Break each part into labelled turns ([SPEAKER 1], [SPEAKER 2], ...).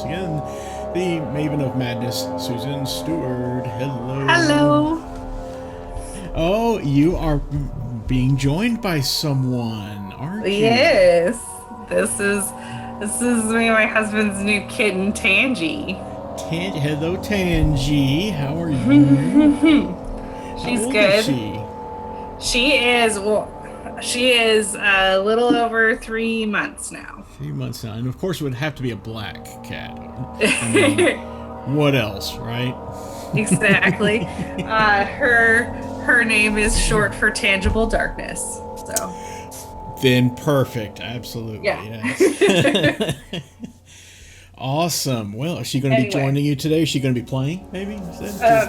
[SPEAKER 1] again. The Maven of Madness, Susan Stewart. Hello.
[SPEAKER 2] Hello.
[SPEAKER 1] Oh, you are being joined by someone, aren't you?
[SPEAKER 2] Yes. This is me and my husband's new kitten, Tangy.
[SPEAKER 1] Hello, Tangy. How are you?
[SPEAKER 2] She's
[SPEAKER 1] How old
[SPEAKER 2] good.
[SPEAKER 1] Is she?
[SPEAKER 2] She is a little over 3 months now.
[SPEAKER 1] 3 months now, and of course it would have to be a black cat. I mean, what else, right?
[SPEAKER 2] Exactly. Her name is short for Tangible Darkness. So.
[SPEAKER 1] Then perfect. Absolutely.
[SPEAKER 2] Yeah.
[SPEAKER 1] Yes. Awesome. Well, is she going to be joining you today? Is she going to be playing? Maybe.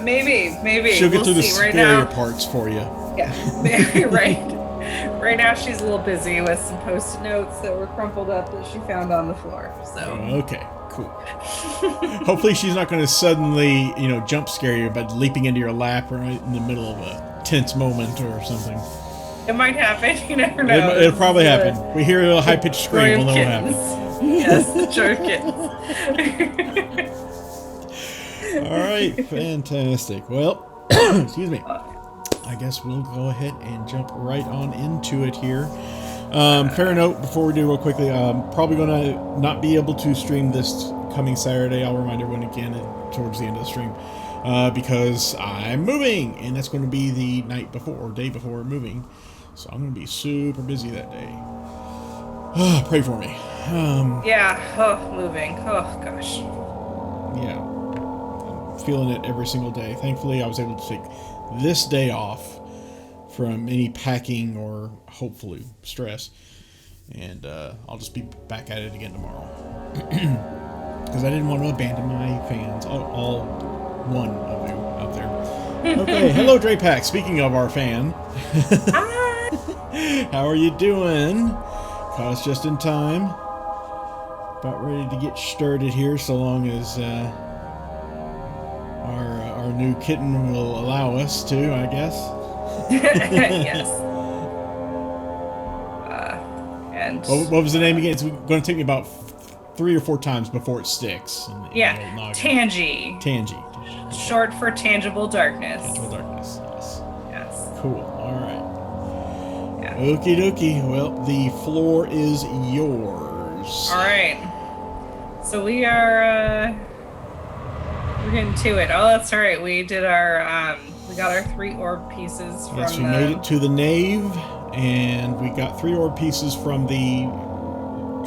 [SPEAKER 2] Maybe.
[SPEAKER 1] She'll get through the scarier parts for you.
[SPEAKER 2] Yeah. Right. Right now she's a little busy with some post-it notes that were crumpled up that she found on the floor. So.
[SPEAKER 1] Okay. Cool. Hopefully she's not going to suddenly, jump scare you by leaping into your lap right in the middle of a tense moment or something.
[SPEAKER 2] It might happen. You never know.
[SPEAKER 1] It'll probably happen. We hear a little high-pitched scream, we'll know what happened.
[SPEAKER 2] Yes, the joy of kittens.
[SPEAKER 1] All right, fantastic. Well, excuse me. I guess we'll go ahead and jump right on into it here. Fair note, before we do real quickly, probably going to not be able to stream this coming Saturday. I'll remind everyone again towards the end of the stream. Because I'm moving, and that's going to be the night before, or day before moving. So I'm going to be super busy that day. Pray for me.
[SPEAKER 2] Moving. Oh, gosh.
[SPEAKER 1] Yeah. I'm feeling it every single day. Thankfully, I was able to take this day off from any packing or, hopefully, stress. And I'll just be back at it again tomorrow. Because I didn't want to abandon my fans. All one of you out there. Okay, hello, Drapac. Speaking of our fan.
[SPEAKER 2] Hi.
[SPEAKER 1] How are you doing? Caught us just in time. About ready to get started here, so long as our new kitten will allow us to, I guess.
[SPEAKER 2] Yes. And
[SPEAKER 1] what was the name again? It's going to take me about 3 or 4 times before it sticks.
[SPEAKER 2] Tangy.
[SPEAKER 1] Tangy.
[SPEAKER 2] Short for Tangible Darkness.
[SPEAKER 1] Tangible Darkness, yes.
[SPEAKER 2] Yes.
[SPEAKER 1] Cool, alright.
[SPEAKER 2] Yeah.
[SPEAKER 1] Okie dokie. Well, the floor is yours.
[SPEAKER 2] Alright. So we're getting to it. Oh, that's right. We did we got our 3 orb pieces from
[SPEAKER 1] Yes, we made it to the Nave, and we got 3 orb pieces from the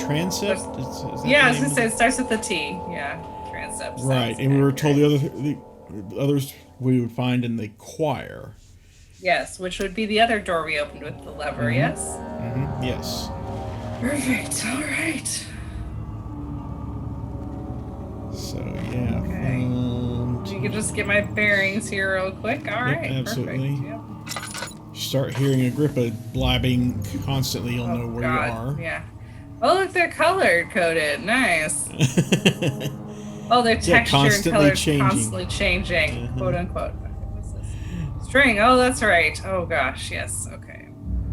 [SPEAKER 1] transept. Is that
[SPEAKER 2] I was gonna say it starts with the T. Yeah, transept.
[SPEAKER 1] Right, and we were told the others we would find in the choir.
[SPEAKER 2] Yes, which would be the other door we opened with the lever.
[SPEAKER 1] Mm-hmm.
[SPEAKER 2] Yes.
[SPEAKER 1] Mm-hmm. Yes.
[SPEAKER 2] Perfect. All right.
[SPEAKER 1] So yeah.
[SPEAKER 2] Okay. You can just get my bearings here real quick. All right.
[SPEAKER 1] Absolutely.
[SPEAKER 2] Perfect. Yep.
[SPEAKER 1] Start hearing Agrippa blabbing constantly, you'll know where you are.
[SPEAKER 2] Yeah. Oh, look, they're color coded. Nice. Oh, their texture and color constantly changing.
[SPEAKER 1] Mm-hmm.
[SPEAKER 2] Quote unquote. What's this? String. Oh, that's right. Oh gosh. Yes. Okay.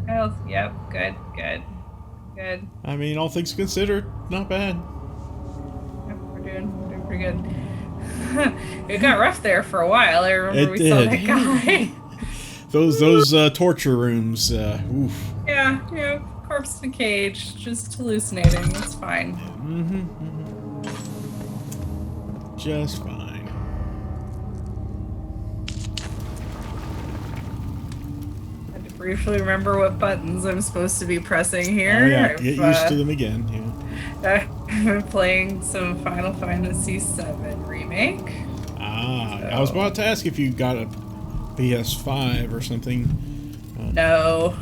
[SPEAKER 2] Health. Yep. Good.
[SPEAKER 1] I mean, all things considered, not bad.
[SPEAKER 2] Yep, we're doing pretty good. It got rough there for a while. I remember we saw that guy.
[SPEAKER 1] those torture rooms. Oof.
[SPEAKER 2] Yeah. Corpse in a cage, just hallucinating. It's fine.
[SPEAKER 1] Mm-hmm. Just fine.
[SPEAKER 2] I had to briefly remember what buttons I'm supposed to be pressing here.
[SPEAKER 1] Oh, yeah. Get used to them again. Yeah.
[SPEAKER 2] I've been playing some Final Fantasy VII Remake.
[SPEAKER 1] I was about to ask if you got a PS5 or something.
[SPEAKER 2] No.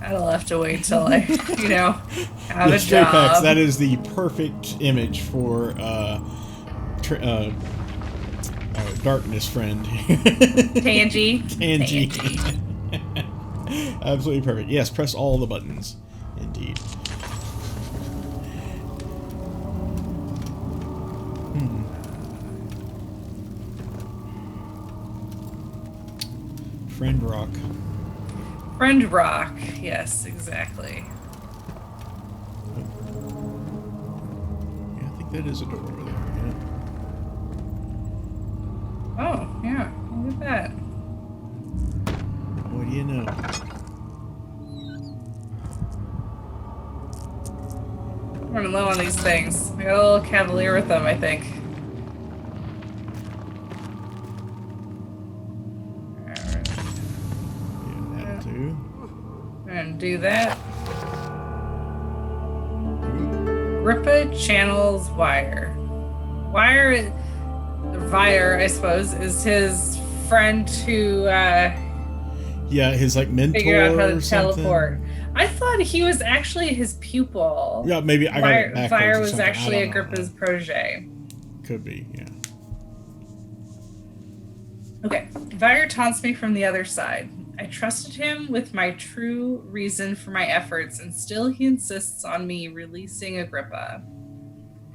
[SPEAKER 2] I'll have to wait till I, have a job.
[SPEAKER 1] Packs, that is the perfect image for darkness friend.
[SPEAKER 2] Tangy.
[SPEAKER 1] Absolutely perfect. Yes, press all the buttons. Indeed. Friend Rock.
[SPEAKER 2] Friend Rock. Yes, exactly.
[SPEAKER 1] Yeah, I think that is a door over there, yeah.
[SPEAKER 2] Oh, yeah. Look at that.
[SPEAKER 1] What do you know?
[SPEAKER 2] I'm running low on these things. I got a little cavalier with them, I think. And do that. Grippa channels Wire. Wire, I suppose, is his friend who
[SPEAKER 1] yeah, his like mentor
[SPEAKER 2] figured out how to
[SPEAKER 1] something.
[SPEAKER 2] Teleport. I thought he was actually his pupil.
[SPEAKER 1] Yeah, maybe I got it backwards.
[SPEAKER 2] Wire was actually a Grippa's protege.
[SPEAKER 1] Could be, yeah.
[SPEAKER 2] Okay. Vire taunts me from the other side. I trusted him with my true reason for my efforts, and still he insists on me releasing Agrippa.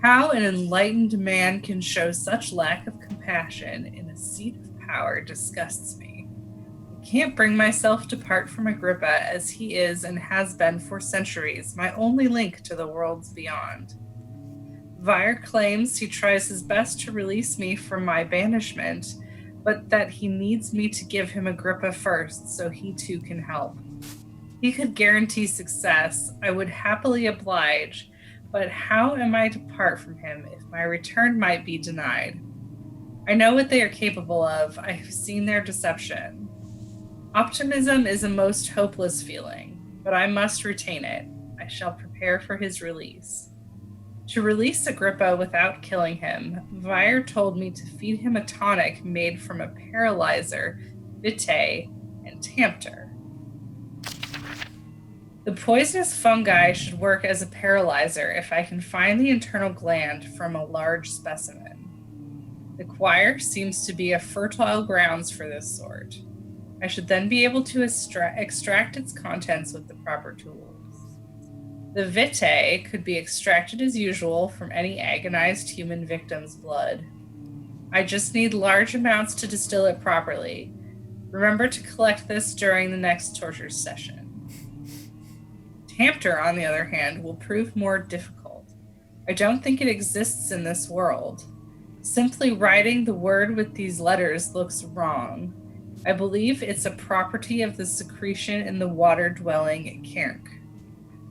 [SPEAKER 2] How an enlightened man can show such lack of compassion in a seat of power disgusts me. I can't bring myself to part from Agrippa, as he is and has been for centuries my only link to the worlds beyond. Vire claims he tries his best to release me from my banishment, but that he needs me to give him Agrippa first so he too can help. He could guarantee success. I would happily oblige, but how am I to part from him if my return might be denied? I know what they are capable of. I have seen their deception. Optimism is a most hopeless feeling, but I must retain it. I shall prepare for his release. To release Agrippa without killing him, Vire told me to feed him a tonic made from a paralyzer, vitae, and tampter. The poisonous fungi should work as a paralyzer if I can find the internal gland from a large specimen. The choir seems to be a fertile grounds for this sort. I should then be able to extract its contents with the proper tools. The vitae could be extracted as usual from any agonized human victim's blood. I just need large amounts to distill it properly. Remember to collect this during the next torture session. Tampter, on the other hand, will prove more difficult. I don't think it exists in this world. Simply writing the word with these letters looks wrong. I believe it's a property of the secretion in the water-dwelling Cairn.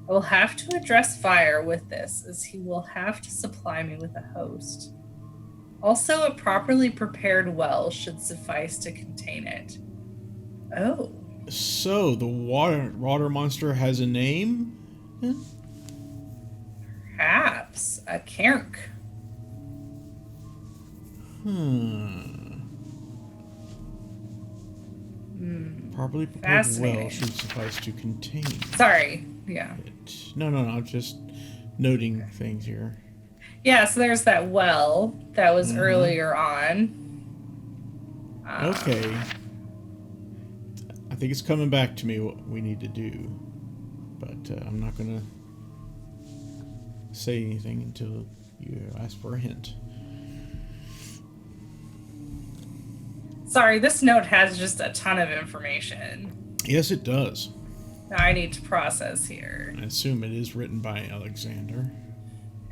[SPEAKER 2] I will have to address Vire with this, as he will have to supply me with a host. Also, a properly prepared well should suffice to contain it. Oh.
[SPEAKER 1] So, the water monster has a name?
[SPEAKER 2] Perhaps. A Cairn.
[SPEAKER 1] Properly prepared well should suffice to contain.
[SPEAKER 2] Sorry. Yeah.
[SPEAKER 1] No, I'm just noting things here.
[SPEAKER 2] Yeah, so there's that well that was earlier on.
[SPEAKER 1] Okay. I think it's coming back to me what we need to do. But I'm not going to say anything until you ask for a hint.
[SPEAKER 2] Sorry, this note has just a ton of information.
[SPEAKER 1] Yes, it does.
[SPEAKER 2] I need to process here.
[SPEAKER 1] I assume it is written by Alexander.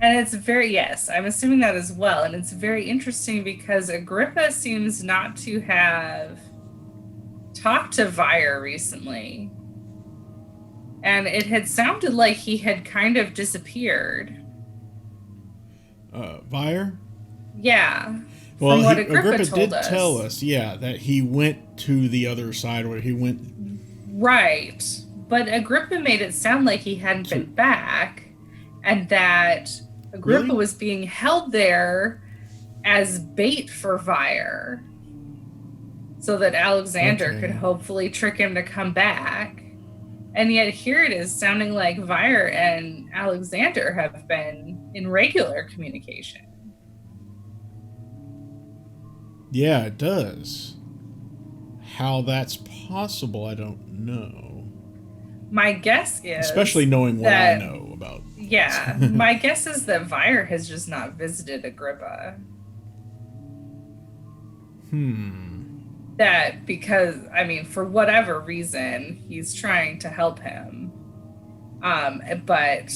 [SPEAKER 2] And it's yes, I'm assuming that as well. And it's very interesting because Agrippa seems not to have talked to Vire recently. And it had sounded like he had kind of disappeared.
[SPEAKER 1] Vire?
[SPEAKER 2] Yeah.
[SPEAKER 1] Well,
[SPEAKER 2] from what Agrippa told
[SPEAKER 1] did
[SPEAKER 2] us.
[SPEAKER 1] tell us, yeah, that he went to the other side where he went.
[SPEAKER 2] Right. But Agrippa made it sound like he hadn't been back, and that Agrippa was being held there as bait for Vire, so that Alexander could hopefully trick him to come back. And yet here it is sounding like Vire and Alexander have been in regular communication.
[SPEAKER 1] Yeah, it does. How that's possible, I don't know.
[SPEAKER 2] My guess is...
[SPEAKER 1] Especially knowing what I know about...
[SPEAKER 2] Yeah, my guess is that Vire has just not visited Agrippa. That because, I mean, for whatever reason, he's trying to help him. But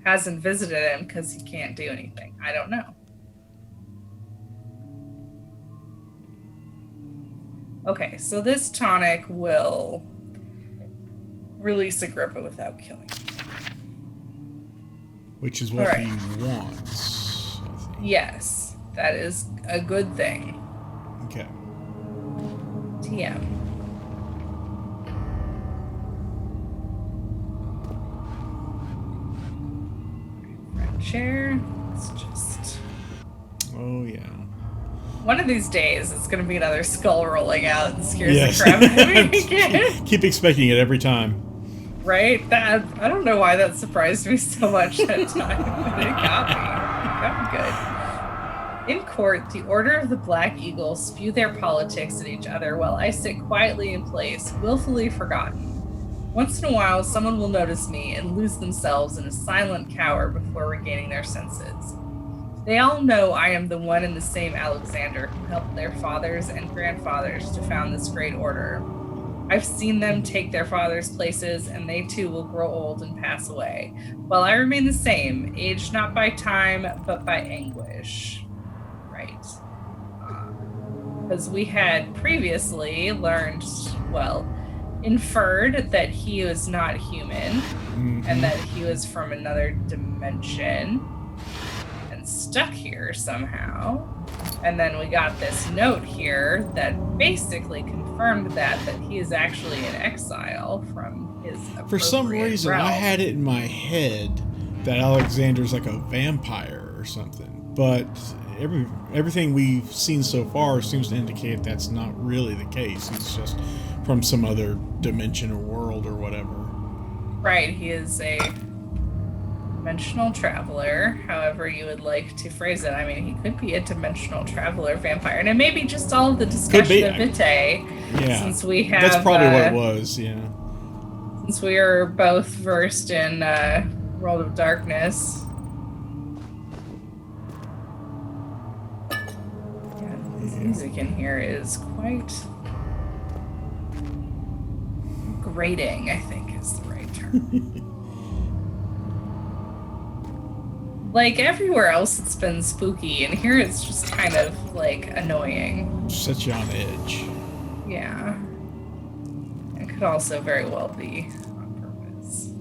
[SPEAKER 2] hasn't visited him because he can't do anything. I don't know. Okay, so this tonic will release Agrippa without killing him.
[SPEAKER 1] Which is what he wants, I think.
[SPEAKER 2] Yes, that is a good thing.
[SPEAKER 1] Okay.
[SPEAKER 2] TM. Friend chair. It's just...
[SPEAKER 1] Oh, yeah.
[SPEAKER 2] One of these days, it's going to be another skull rolling out and scares the crap out of me again.
[SPEAKER 1] Keep expecting it every time.
[SPEAKER 2] Right? That I don't know why that surprised me so much that time, but it got me. It got me good. In court, the Order of the Black Eagle spew their politics at each other while I sit quietly in place, willfully forgotten. Once in a while, someone will notice me and lose themselves in a silent cower before regaining their senses. They all know I am the one and the same Alexander who helped their fathers and grandfathers to found this great order. I've seen them take their fathers' places, and they too will grow old and pass away, while I remain the same, aged not by time, but by anguish. Right. Because we had previously learned, inferred that he was not human, and that he was from another dimension, and stuck here somehow. And then we got this note here that basically confirmed that he is actually in exile from his appropriate
[SPEAKER 1] For some reason,
[SPEAKER 2] realm.
[SPEAKER 1] I had it in my head that Alexander's like a vampire or something. But everything we've seen so far seems to indicate that's not really the case. He's just from some other dimension or world or whatever.
[SPEAKER 2] Right, he is a dimensional traveler, however you would like to phrase it. I mean, he could be a dimensional traveler vampire, and it may be just all of the discussion of Vitae.
[SPEAKER 1] Yeah,
[SPEAKER 2] since we have
[SPEAKER 1] that's probably what it was. Yeah,
[SPEAKER 2] since we are both versed in World of Darkness. Yeah, this music in here is quite grating, I think is the right term. Like, everywhere else it's been spooky, and here it's just kind of, like, annoying.
[SPEAKER 1] Sets you on edge.
[SPEAKER 2] Yeah. It could also very well be on purpose.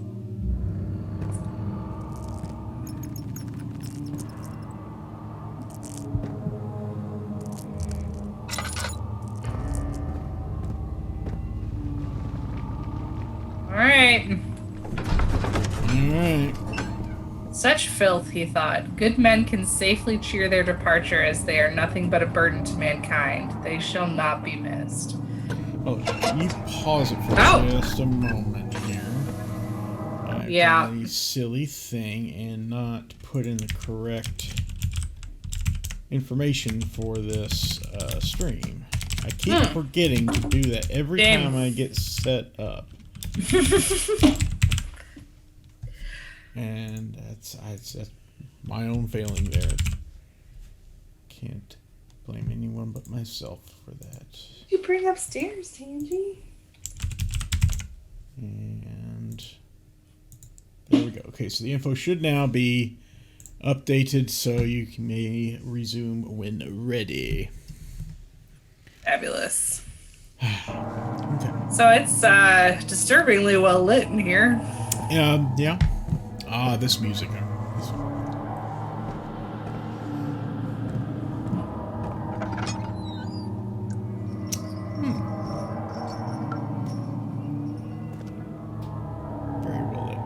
[SPEAKER 2] Alright.
[SPEAKER 1] Alright.
[SPEAKER 2] Such filth, he thought. Good men can safely cheer their departure as they are nothing but a burden to mankind. They shall not be missed.
[SPEAKER 1] Oh, can you pause it for just a moment here? I've done a silly thing and not put in the correct information for this stream. I keep forgetting to do that every time I get set up. And that's my own failing there. Can't blame anyone but myself for that.
[SPEAKER 2] You bring upstairs, Tangy.
[SPEAKER 1] And there we go. Okay, so the info should now be updated, so you may resume when ready.
[SPEAKER 2] Fabulous.
[SPEAKER 1] Okay.
[SPEAKER 2] So it's disturbingly well lit in here.
[SPEAKER 1] Yeah. Ah, this music. Very well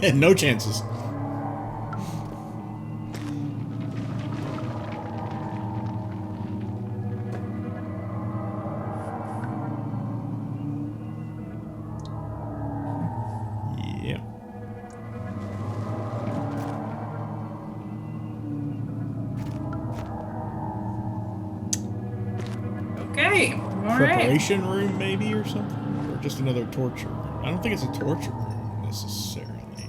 [SPEAKER 1] lit. No chances. Preparation room, maybe, or something? Or just another torture room? I don't think it's a torture room, necessarily.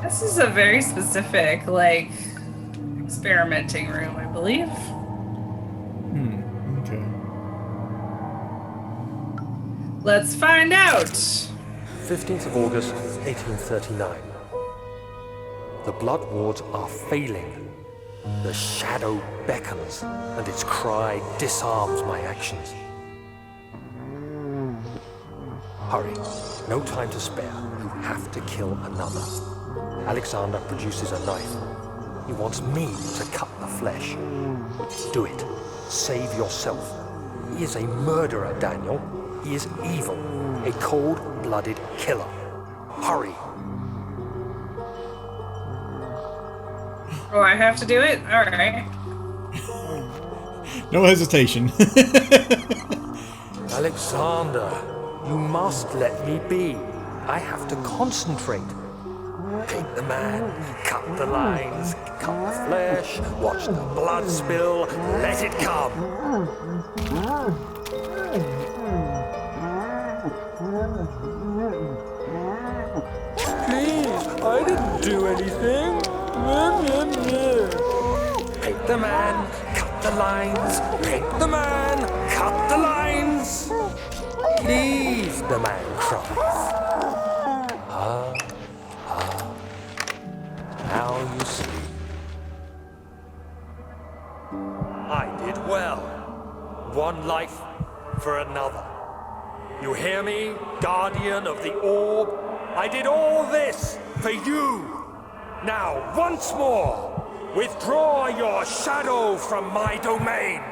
[SPEAKER 2] This is a very specific, like, experimenting room, I believe.
[SPEAKER 1] Okay.
[SPEAKER 2] Let's find out.
[SPEAKER 3] 15th of August, 1839. The blood wards are failing. The shadow beckons, and its cry disarms my actions. Hurry. No time to spare. You have to kill another. Alexander produces a knife. He wants me to cut the flesh. Do it. Save yourself. He is a murderer, Daniel. He is evil. A cold-blooded killer. Hurry.
[SPEAKER 2] Oh, I have to do it? All right.
[SPEAKER 1] No hesitation.
[SPEAKER 3] Alexander, you must let me be. I have to concentrate. Take the man, cut the lines, cut the flesh, watch the blood spill, let it come. Please, I didn't do anything. Paint the man, cut the lines, paint the man, cut the lines. Please, the man cries. Now you see. I did well. One life for another. You hear me, guardian of the orb? I did all this for you. Now, once more, withdraw your shadow from my domain.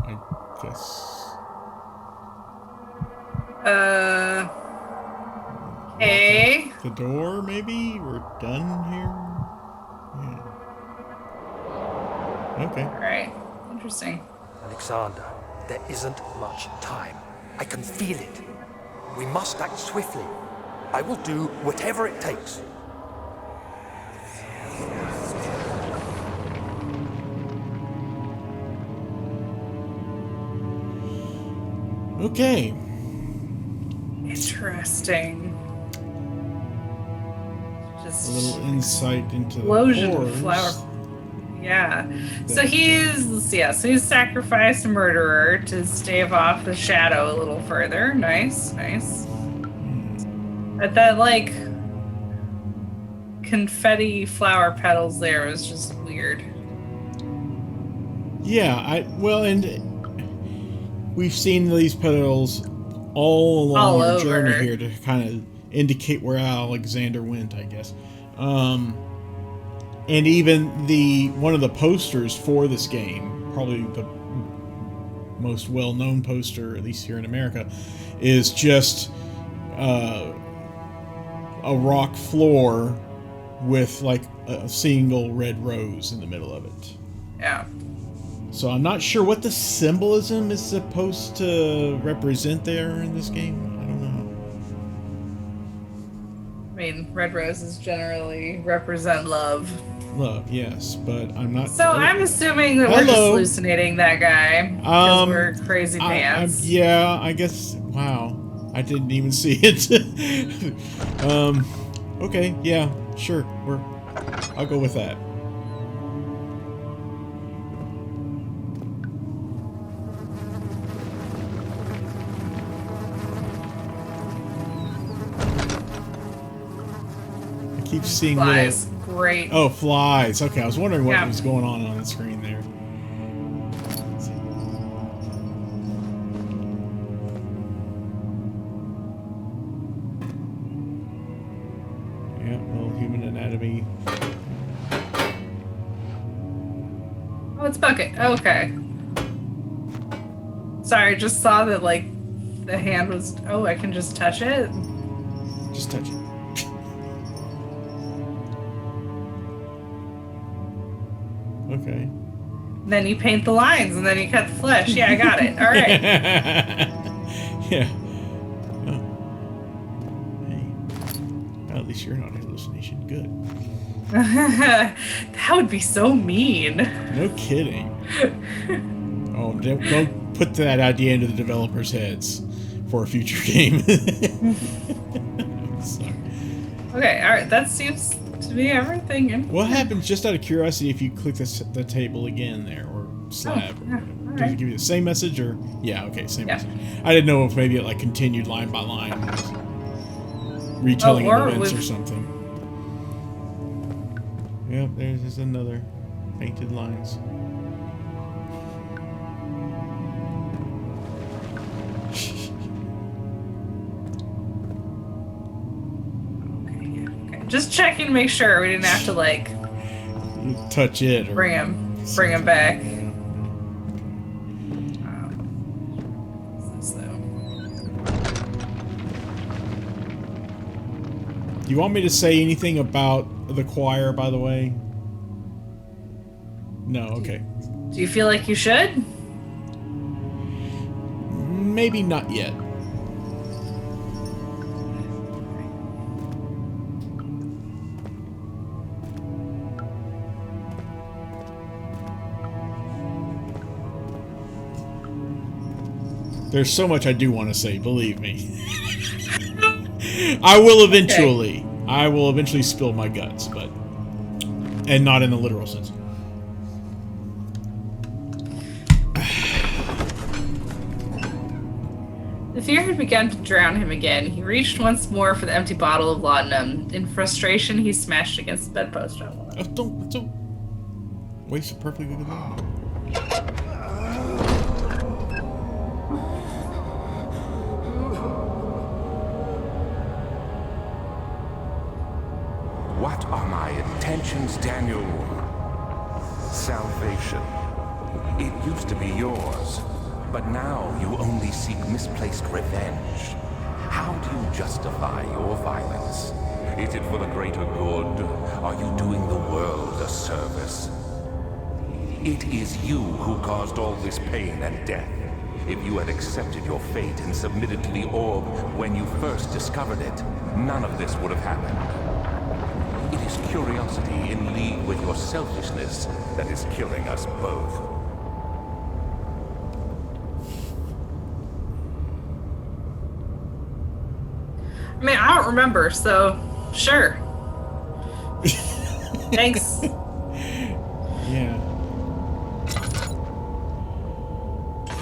[SPEAKER 1] I guess.
[SPEAKER 2] Okay.
[SPEAKER 1] The door, maybe? We're done here? Yeah. Okay.
[SPEAKER 2] All right. Interesting.
[SPEAKER 3] Alexander, there isn't much time. I can feel it. We must act swiftly. I will do whatever it takes.
[SPEAKER 1] Okay.
[SPEAKER 2] Interesting.
[SPEAKER 1] A
[SPEAKER 2] Just
[SPEAKER 1] little insight into the
[SPEAKER 2] explosion of
[SPEAKER 1] horrors.
[SPEAKER 2] flower. Yeah. So he's sacrificed a murderer to stave off the shadow a little further. Nice. But that like confetti flower petals there was just weird.
[SPEAKER 1] Yeah, and we've seen these petals all along
[SPEAKER 2] All
[SPEAKER 1] our
[SPEAKER 2] over.
[SPEAKER 1] journey here to kind of indicate where Alexander went, I guess. And even one of the posters for this game, probably the most well-known poster, at least here in America, is just a rock floor with like a single red rose in the middle of it.
[SPEAKER 2] Yeah.
[SPEAKER 1] So I'm not sure what the symbolism is supposed to represent there in this game. I don't know.
[SPEAKER 2] I mean, red roses generally represent love.
[SPEAKER 1] Love, yes, but I'm not.
[SPEAKER 2] So I'm assuming that we're just
[SPEAKER 1] Hello.
[SPEAKER 2] hallucinating that guy because we're crazy pants.
[SPEAKER 1] Yeah, I guess. Wow, I didn't even see it. Okay, yeah, sure. I'll go with that. I keep seeing
[SPEAKER 2] Flies.
[SPEAKER 1] little.
[SPEAKER 2] Great.
[SPEAKER 1] Oh, flies. Okay, I was wondering what
[SPEAKER 2] Yeah.
[SPEAKER 1] was going on the screen there. Let's see. Yeah, well, human anatomy.
[SPEAKER 2] Oh, it's Bucket. Okay. Sorry, just saw that like the hand was. Oh, I can just touch it.
[SPEAKER 1] Just touch it. Okay.
[SPEAKER 2] Then you paint the lines and then you cut the flesh. Yeah, I got it. All right.
[SPEAKER 1] Yeah. Oh. Hey. Well, at least you're not a hallucination. Good.
[SPEAKER 2] That would be so mean.
[SPEAKER 1] No kidding. Oh, don't put that idea into the developers' heads for a future game. I'm sorry.
[SPEAKER 2] Okay, alright, that seems to be everything.
[SPEAKER 1] What happens, just out of curiosity, if you click the table again there, or slab?
[SPEAKER 2] yeah,
[SPEAKER 1] Does it give you the same message, or? Yeah, okay, same
[SPEAKER 2] Yeah.
[SPEAKER 1] message. I didn't know if maybe it like continued line by line, retelling of events or something. Yep, there's another painted lines.
[SPEAKER 2] Okay. Just checking to make sure we didn't have to like
[SPEAKER 1] touch it or
[SPEAKER 2] bring him back. What's this though?
[SPEAKER 1] Do you want me to say anything about the choir, by the way? No, okay.
[SPEAKER 2] Do you feel like you should?
[SPEAKER 1] Maybe not yet. There's so much I do want to say, believe me. I will eventually. Okay. I will eventually spill my guts, but... And not in the literal sense.
[SPEAKER 2] The fear had begun to drown him again. He reached once more for the empty bottle of laudanum. In frustration, he smashed against the bedpost.
[SPEAKER 1] Don't waste a perfectly good thing.
[SPEAKER 4] What are my intentions, Daniel? Salvation. It used to be yours, but now you only seek misplaced revenge. How do you justify your violence? Is it for the greater good? Are you doing the world a service? It is you who caused all this pain and death. If you had accepted your fate and submitted to the orb when you first discovered it, none of this would have happened. It is curiosity in league with your selfishness that is killing us both.
[SPEAKER 2] I mean, I don't remember, so sure. Thanks.
[SPEAKER 1] Yeah.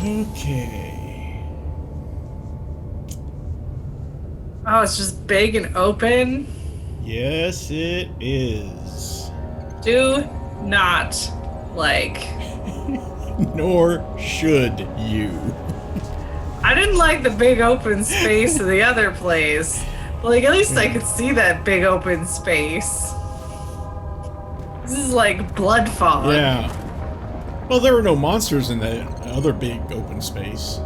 [SPEAKER 1] Okay.
[SPEAKER 2] Oh, it's just big and open.
[SPEAKER 1] Yes, it is.
[SPEAKER 2] Do not like.
[SPEAKER 1] Nor should you.
[SPEAKER 2] I didn't like the big open space of the other place. Like, at least I could see that big open space. This is like blood fog.
[SPEAKER 1] Yeah. Well, there were no monsters in that other big open space.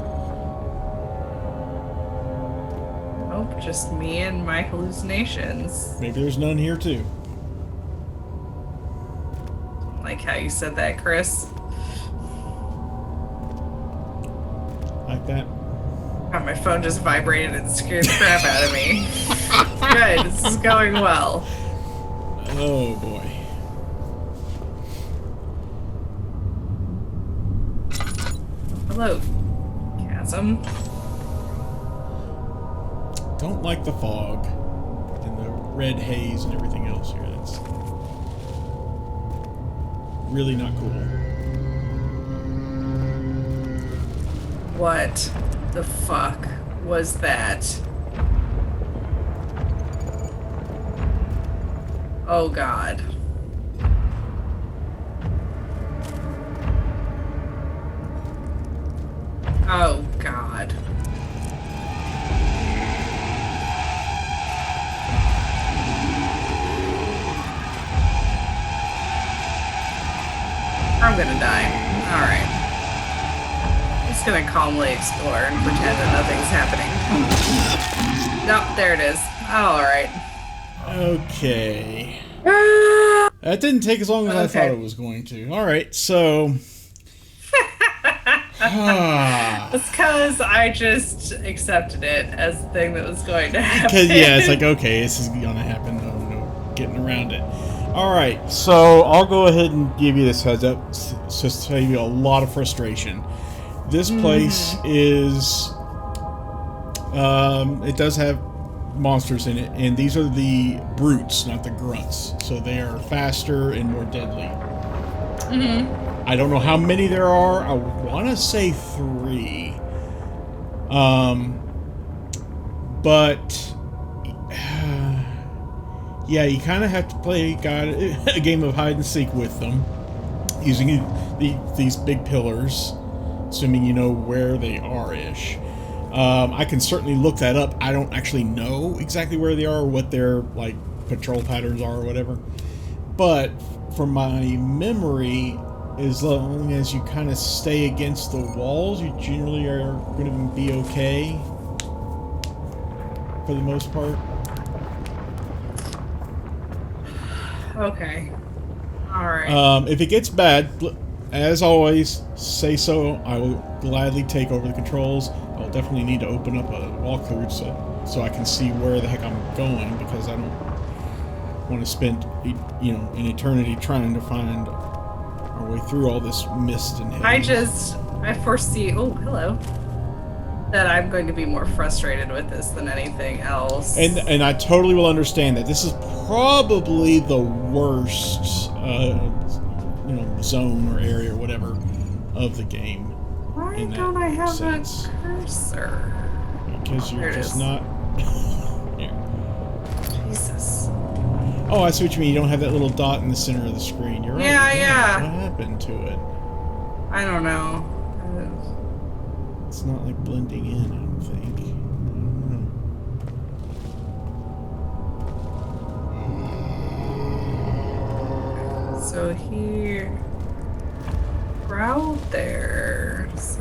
[SPEAKER 2] Oh, just me and my hallucinations.
[SPEAKER 1] Maybe there's none here, too.
[SPEAKER 2] Like how you said that, Chris.
[SPEAKER 1] Like that.
[SPEAKER 2] Oh, my phone just vibrated and scared the crap out of me. Good, this is going well.
[SPEAKER 1] Oh, boy.
[SPEAKER 2] Hello, Chasm.
[SPEAKER 1] Don't like the fog and the red haze and everything else here. That's really not cool.
[SPEAKER 2] What the fuck was that? Oh god. Oh god. I'm gonna die. Alright. I'm just gonna calmly explore and pretend that nothing's happening. Nope, there it is. Alright.
[SPEAKER 1] Okay. That didn't take as long as I thought it was going to. Alright, so...
[SPEAKER 2] It's because I just accepted it as the thing that was going to happen.
[SPEAKER 1] Because, yeah, it's like, okay, this is going to happen. No getting around it. Alright, so I'll go ahead and give you this heads up. It's just to save you a lot of frustration. This place is... it does have monsters in it, and these are the brutes, not the grunts. So they are faster and more deadly. I don't know how many there are. I want to say 3. But yeah, you kind of have to play a game of hide and seek with them, using these big pillars, assuming you know where they are-ish. I can certainly look that up. I don't actually know exactly where they are or what their like patrol patterns are or whatever. But from my memory, as long as you kind of stay against the walls, you generally are going to be okay for the most part.
[SPEAKER 2] Okay. Alright.
[SPEAKER 1] If it gets bad, as always, say so. I will gladly take over the controls. I'll definitely need to open up a walkthrough so I can see where the heck I'm going, because I don't want to spend, an eternity trying to find our way through all this mist and haze.
[SPEAKER 2] I foresee, oh, hello, that I'm going to be more frustrated with this than anything else.
[SPEAKER 1] And I totally will understand that. This is probably the worst, zone or area or whatever of the game.
[SPEAKER 2] Why don't I have a cursor?
[SPEAKER 1] Because you're just not... Here.
[SPEAKER 2] Jesus.
[SPEAKER 1] Oh, I see what you mean. You don't have that little dot in the center of the screen. You're right.
[SPEAKER 2] Yeah.
[SPEAKER 1] What happened to it?
[SPEAKER 2] I don't know.
[SPEAKER 1] It's not like blending in, I don't think. I don't know.
[SPEAKER 2] So here... Out there. So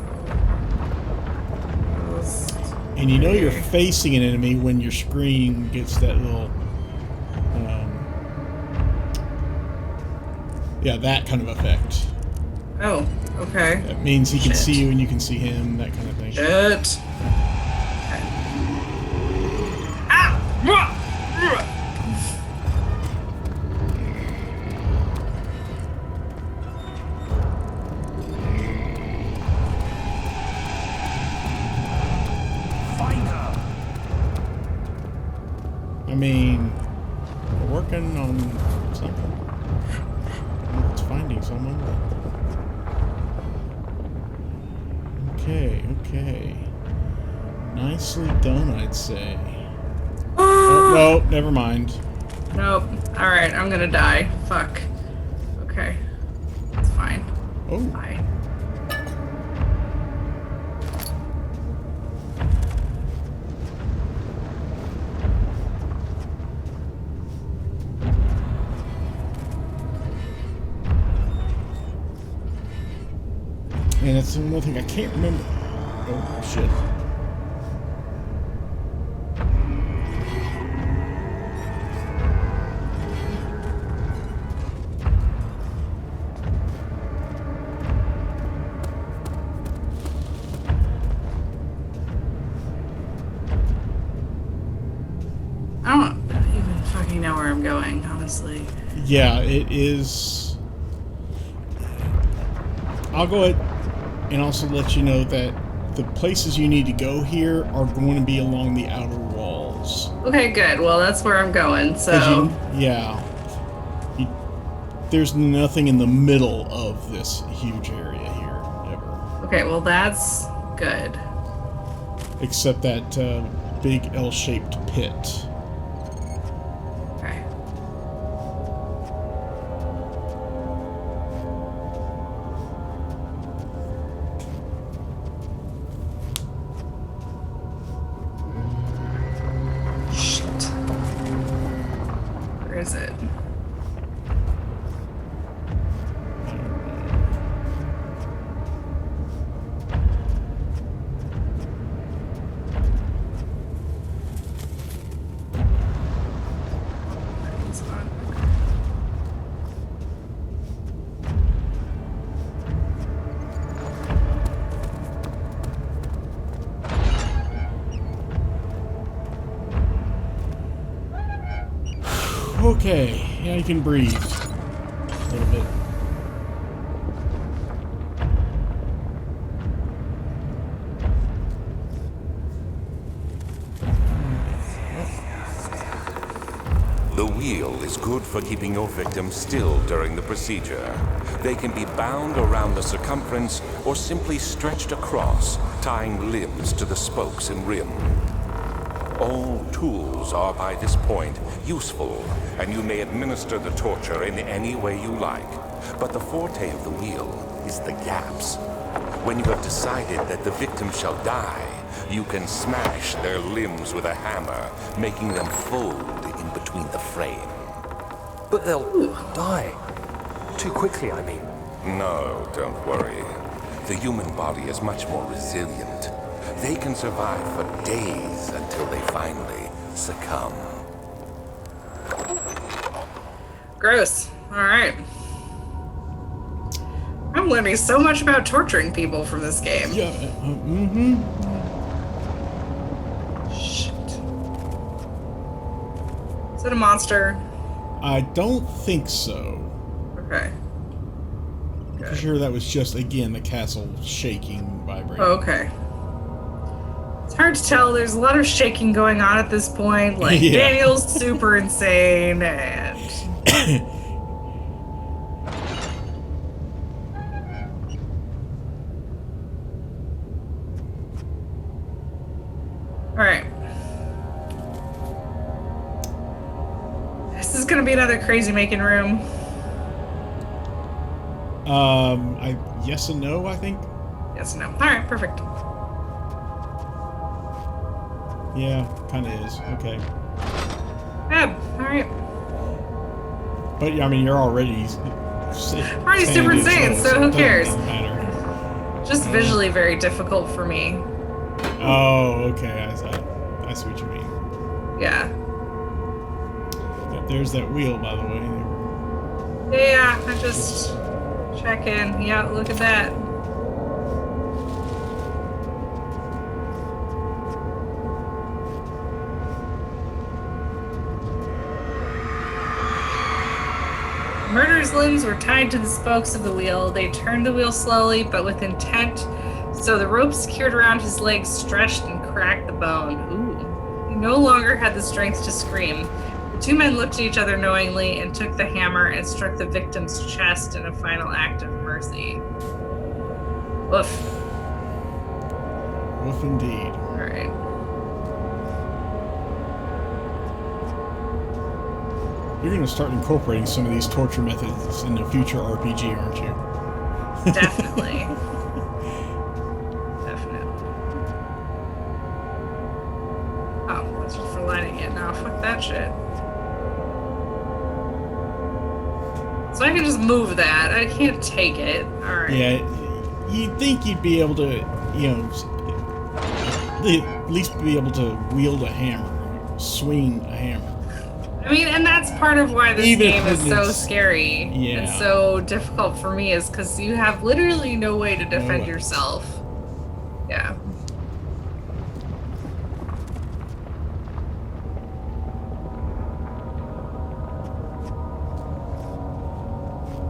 [SPEAKER 1] and you know you're facing an enemy when your screen gets that little, that kind of effect.
[SPEAKER 2] Oh, okay.
[SPEAKER 1] That means he can see you and you can see him, that kind of thing.
[SPEAKER 2] Shit.
[SPEAKER 1] I mean, we're working on something. It's finding someone. Okay. Nicely done, I'd say. Oh, no, never mind.
[SPEAKER 2] Nope. Alright, I'm gonna die. Fuck. Okay. It's fine.
[SPEAKER 1] Oh.
[SPEAKER 2] Bye.
[SPEAKER 1] And that's another thing I can't remember. Oh, shit.
[SPEAKER 2] I don't even fucking know where I'm going, honestly.
[SPEAKER 1] Yeah, it is. I'll go ahead and also let you know that the places you need to go here are going to be along the outer walls.
[SPEAKER 2] Okay, good. Well, that's where I'm going, so...
[SPEAKER 1] There's nothing in the middle of this huge area here, ever.
[SPEAKER 2] Okay, well, that's good.
[SPEAKER 1] Except that big L-shaped pit.
[SPEAKER 2] Okay. Where is it? It's not.
[SPEAKER 1] Okay, yeah, you can breathe a little bit.
[SPEAKER 4] good for keeping your victim still during the procedure. They can be bound around the circumference or simply stretched across, tying limbs to the spokes and rim. All tools are by this point useful, and you may administer the torture in any way you like. But the forte of the wheel is the gaps. When you have decided that the victim shall die, you can smash their limbs with a hammer, making them fold in between the frame.
[SPEAKER 3] But they'll die. Too quickly, I mean.
[SPEAKER 4] No, don't worry. The human body is much more resilient. They can survive for days until they finally succumb.
[SPEAKER 2] Gross. All right. I'm learning so much about torturing people from this game.
[SPEAKER 1] Yeah.
[SPEAKER 2] Shit. Is it a monster?
[SPEAKER 1] I don't think so.
[SPEAKER 2] Okay.
[SPEAKER 1] I'm sure that was just, again, the castle shaking, vibrating.
[SPEAKER 2] Oh, okay. It's hard to tell. There's a lot of shaking going on at this point. Like,
[SPEAKER 1] Yeah.
[SPEAKER 2] Daniel's super insane, and... Alright. This is gonna be another crazy making room.
[SPEAKER 1] Yes and no, I think.
[SPEAKER 2] Yes, no. Alright, perfect.
[SPEAKER 1] Yeah, kind of is. Okay.
[SPEAKER 2] Yeah, alright.
[SPEAKER 1] But yeah, I mean, you're already
[SPEAKER 2] super insane, so who cares?
[SPEAKER 1] Doesn't matter.
[SPEAKER 2] Just visually very difficult for me.
[SPEAKER 1] Oh, okay. I see what you mean.
[SPEAKER 2] Yeah.
[SPEAKER 1] Yep, there's that wheel, by the way.
[SPEAKER 2] Yeah, I just check in. Yeah, look at that. Murderer's limbs were tied to the spokes of the wheel. They turned the wheel slowly, but with intent, so the rope secured around his legs stretched and cracked the bone. Ooh. He no longer had the strength to scream. The two men looked at each other knowingly and took the hammer and struck the victim's chest in a final act of mercy. Woof.
[SPEAKER 1] Woof indeed.
[SPEAKER 2] Alright.
[SPEAKER 1] You're going to start incorporating some of these torture methods in the future RPG, aren't you?
[SPEAKER 2] Definitely. Definitely. Oh, that's just for lighting it now. Fuck that shit. So I can just move that. I can't take it. Alright.
[SPEAKER 1] Yeah, you'd think you'd be able to, you know, at least be able to wield a hammer, swing a hammer.
[SPEAKER 2] I mean, and that's part of why this
[SPEAKER 1] Even
[SPEAKER 2] game is
[SPEAKER 1] if
[SPEAKER 2] so
[SPEAKER 1] it's-
[SPEAKER 2] scary
[SPEAKER 1] Yeah.
[SPEAKER 2] and so difficult for me is because you have literally no way to defend
[SPEAKER 1] way.
[SPEAKER 2] yourself. Yeah.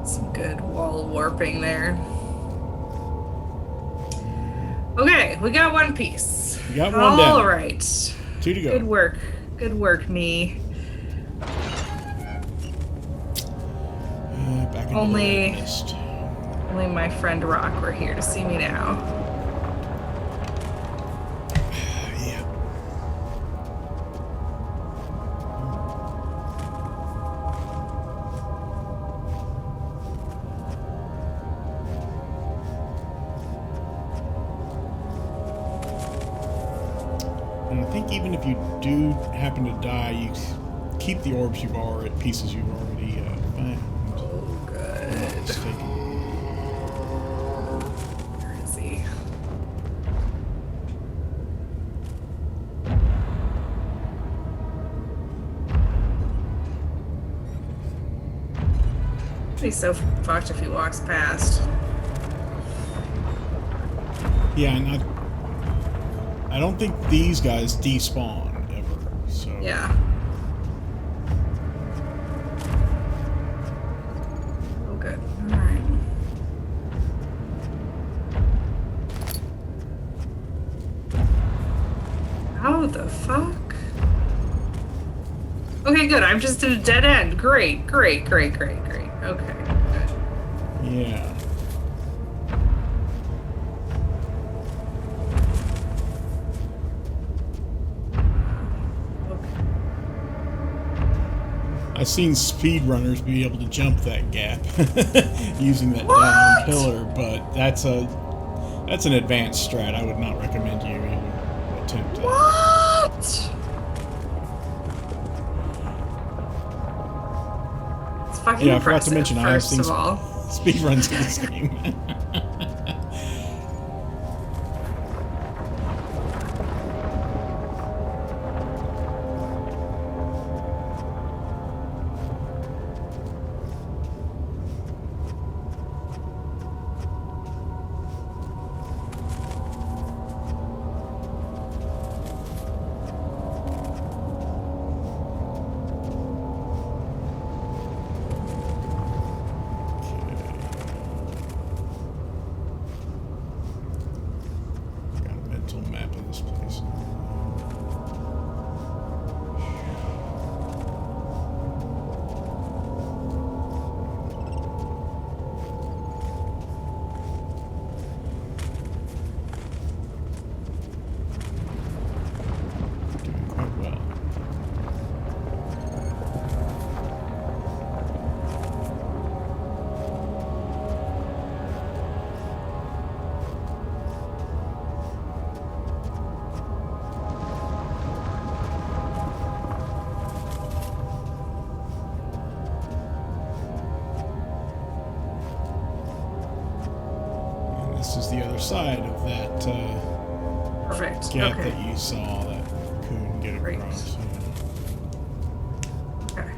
[SPEAKER 2] Some good wall warping there. Okay, we got one piece.
[SPEAKER 1] You got one down.
[SPEAKER 2] All right.
[SPEAKER 1] 2 to go.
[SPEAKER 2] Good work. Good work, me.
[SPEAKER 1] Back into
[SPEAKER 2] Only-
[SPEAKER 1] the list.
[SPEAKER 2] Only my friend Rock were here to see me now.
[SPEAKER 1] Yeah. And I think even if you do happen to die, you keep the orbs you've already, pieces you've already found.
[SPEAKER 2] Oh, good.
[SPEAKER 1] Just take it.
[SPEAKER 2] Where is he? He's so fucked if he walks past.
[SPEAKER 1] Yeah, and I don't think these guys despawn ever. So
[SPEAKER 2] Yeah. Oh, good. Alright. How the fuck? Okay, good. I'm just at a dead end. Great. Okay, good.
[SPEAKER 1] Yeah. I've seen speedrunners be able to jump that gap using that down pillar, but that's an advanced strat. I would not recommend you even attempt it.
[SPEAKER 2] What? It's fucking
[SPEAKER 1] Yeah, I forgot to
[SPEAKER 2] impressive,
[SPEAKER 1] mention I have
[SPEAKER 2] first
[SPEAKER 1] seen
[SPEAKER 2] of all.
[SPEAKER 1] speedruns in this game. Map of this place. Doing quite well. This is the other side of that
[SPEAKER 2] Perfect.
[SPEAKER 1] gap
[SPEAKER 2] Okay.
[SPEAKER 1] that you saw that couldn't get
[SPEAKER 2] Great.
[SPEAKER 1] across.
[SPEAKER 2] Okay.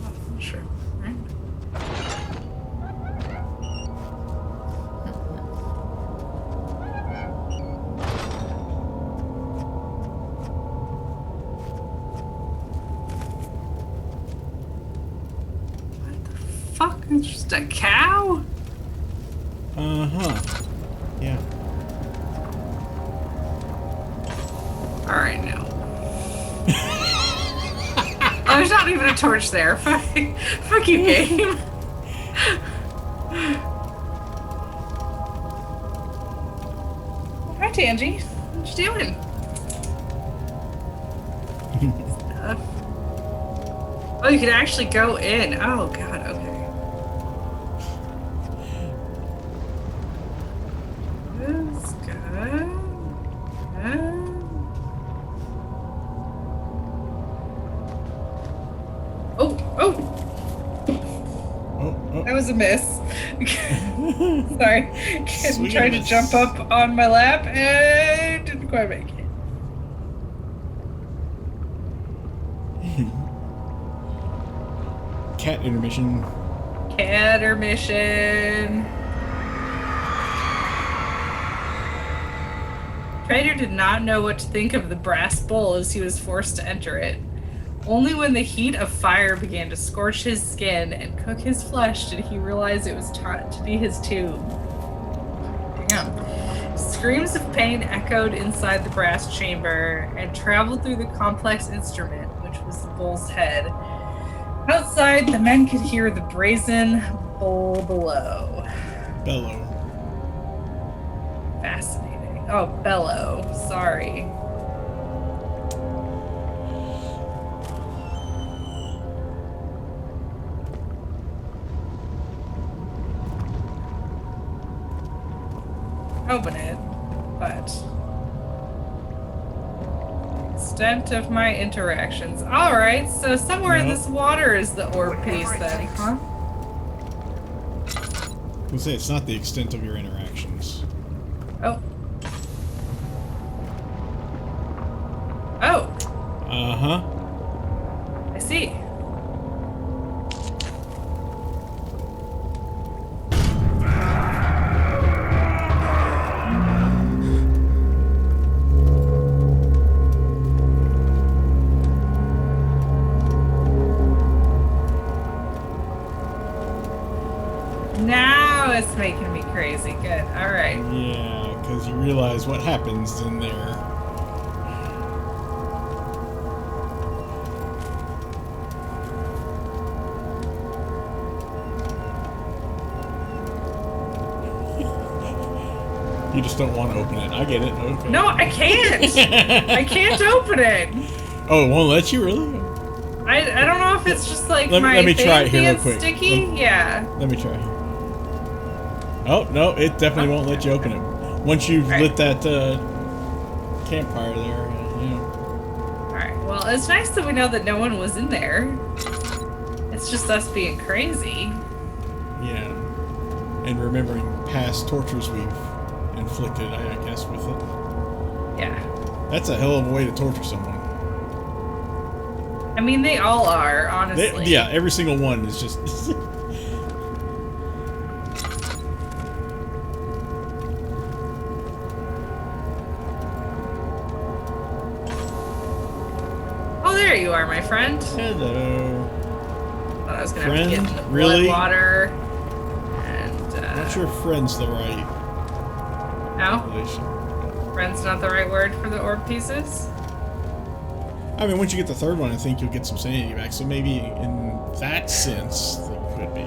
[SPEAKER 2] Oh, sure. Right. Fuck, it's just a cow?
[SPEAKER 1] Uh-huh. Yeah.
[SPEAKER 2] Alright, now. Oh, there's not even a torch there. Fuck you, game. Hi, Tangy. What you doing? Stuff. Oh, you can actually go in. Oh, God, okay. That's good. Oh. That was a miss. Sorry. Kid
[SPEAKER 1] Sweet
[SPEAKER 2] tried to
[SPEAKER 1] miss.
[SPEAKER 2] jump up on my lap and didn't quite make it.
[SPEAKER 1] Cat intermission.
[SPEAKER 2] Catermission. Trader did not know what to think of the brass bowl as he was forced to enter it. Only when the heat of fire began to scorch his skin and cook his flesh did he realize it was taught to be his tomb. Damn. Screams of pain echoed inside the brass chamber and traveled through the complex instrument, which was the bull's head. Outside, the men could hear the brazen bowl below.
[SPEAKER 1] Bellow.
[SPEAKER 2] Fascinating. Oh, bellow. Sorry. Open it, but extent of my interactions. All right, so somewhere in this water is the orb piece then, huh?
[SPEAKER 1] I would say it's not the extent of your interactions.
[SPEAKER 2] Oh. Oh,
[SPEAKER 1] Uh-huh.
[SPEAKER 2] I see. Now it's making me crazy. Good. All right.
[SPEAKER 1] Yeah, because you realize what happens in there. You just don't want to open it. I get it. Okay.
[SPEAKER 2] No, I can't. I can't open it.
[SPEAKER 1] Oh, it won't let you, really?
[SPEAKER 2] I don't know if it's just like
[SPEAKER 1] Let me
[SPEAKER 2] thing
[SPEAKER 1] try it here real
[SPEAKER 2] being
[SPEAKER 1] quick.
[SPEAKER 2] sticky. Yeah.
[SPEAKER 1] Let me try. Oh, no, it definitely won't let you open it. Once you've lit that campfire there,
[SPEAKER 2] Alright, well, it's nice that we know that no one was in there. It's just us being crazy.
[SPEAKER 1] Yeah. And remembering past tortures we've inflicted, I guess, with it.
[SPEAKER 2] Yeah.
[SPEAKER 1] That's a hell of a way to torture someone.
[SPEAKER 2] I mean, they all are, honestly.
[SPEAKER 1] Yeah, every single one is just...
[SPEAKER 2] Oh, there you are, my friend.
[SPEAKER 1] Hello.
[SPEAKER 2] Thought I was gonna have to get in the
[SPEAKER 1] Really?
[SPEAKER 2] blood water. And,
[SPEAKER 1] Not sure if friend's the right
[SPEAKER 2] no?
[SPEAKER 1] relation.
[SPEAKER 2] Friend's not the right word for the orb pieces?
[SPEAKER 1] I mean, once you get the third one, I think you'll get some sanity back. So maybe in that sense, they could be.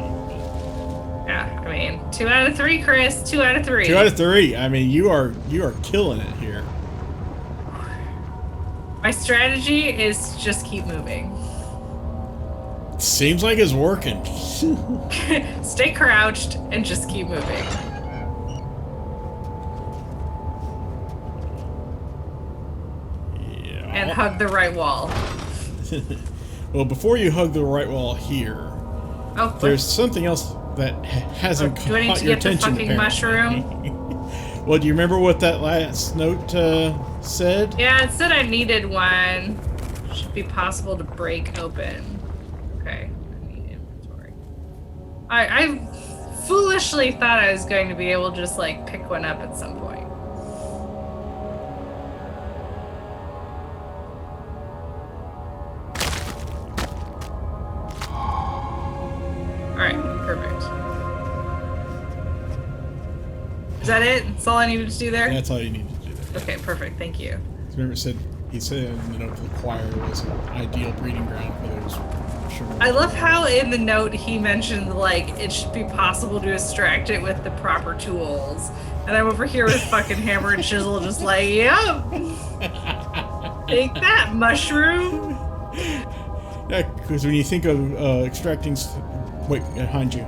[SPEAKER 2] Yeah, I mean, 2 out of 3, Chris. 2 out of 3.
[SPEAKER 1] 2 out of 3. I mean, you are killing it here.
[SPEAKER 2] My strategy is just keep moving.
[SPEAKER 1] Seems like it's working.
[SPEAKER 2] Stay crouched and just keep moving.
[SPEAKER 1] Yeah.
[SPEAKER 2] And hug the right wall.
[SPEAKER 1] Well, before you hug the right wall here,
[SPEAKER 2] Oh,
[SPEAKER 1] there's something else that hasn't
[SPEAKER 2] do I need
[SPEAKER 1] caught
[SPEAKER 2] to
[SPEAKER 1] your
[SPEAKER 2] get the
[SPEAKER 1] attention.
[SPEAKER 2] fucking
[SPEAKER 1] apparently.
[SPEAKER 2] mushroom?
[SPEAKER 1] Well, do you remember what that last note said?
[SPEAKER 2] Yeah, it said I needed one. Should be possible to break open. Okay, I need inventory. I foolishly thought I was going to be able to just like pick one up at some point. Alright, perfect. Is that it? That's all I needed to do there?
[SPEAKER 1] That's all you need to do there.
[SPEAKER 2] Okay, perfect. Thank you.
[SPEAKER 1] Remember, he said in the note the choir was an ideal breeding ground for those. Sure.
[SPEAKER 2] I love how in the note he mentioned like it should be possible to extract it with the proper tools, and I'm over here with fucking hammer and chisel, just like, yep, take that mushroom.
[SPEAKER 1] Yeah, because when you think of extracting, wait, behind you.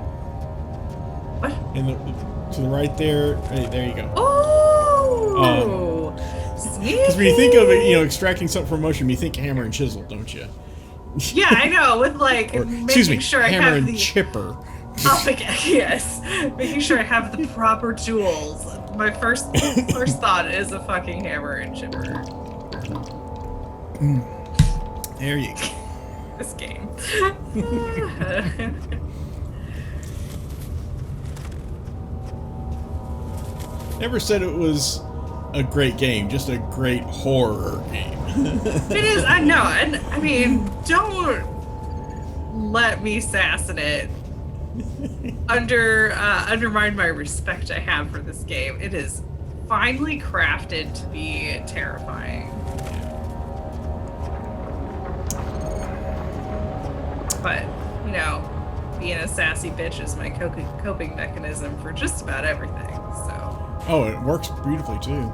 [SPEAKER 2] What?
[SPEAKER 1] To the right there. Hey, there you go.
[SPEAKER 2] Oh,
[SPEAKER 1] Because when you think of it, extracting something from mushroom, you think hammer and chisel, don't you?
[SPEAKER 2] yeah, I know. With like
[SPEAKER 1] Or,
[SPEAKER 2] making
[SPEAKER 1] excuse me,
[SPEAKER 2] sure I
[SPEAKER 1] hammer
[SPEAKER 2] have
[SPEAKER 1] and
[SPEAKER 2] the
[SPEAKER 1] chipper.
[SPEAKER 2] yes, making sure I have the proper tools. My first thought is a fucking hammer and chipper.
[SPEAKER 1] There you go.
[SPEAKER 2] This game.
[SPEAKER 1] Never said it was a great game, just a great horror game.
[SPEAKER 2] It is, I know, and I mean, don't let me sass in it. Undermine my respect I have for this game. It is finely crafted to be terrifying. But, being a sassy bitch is my coping mechanism for just about everything, so.
[SPEAKER 1] Oh, it works beautifully too.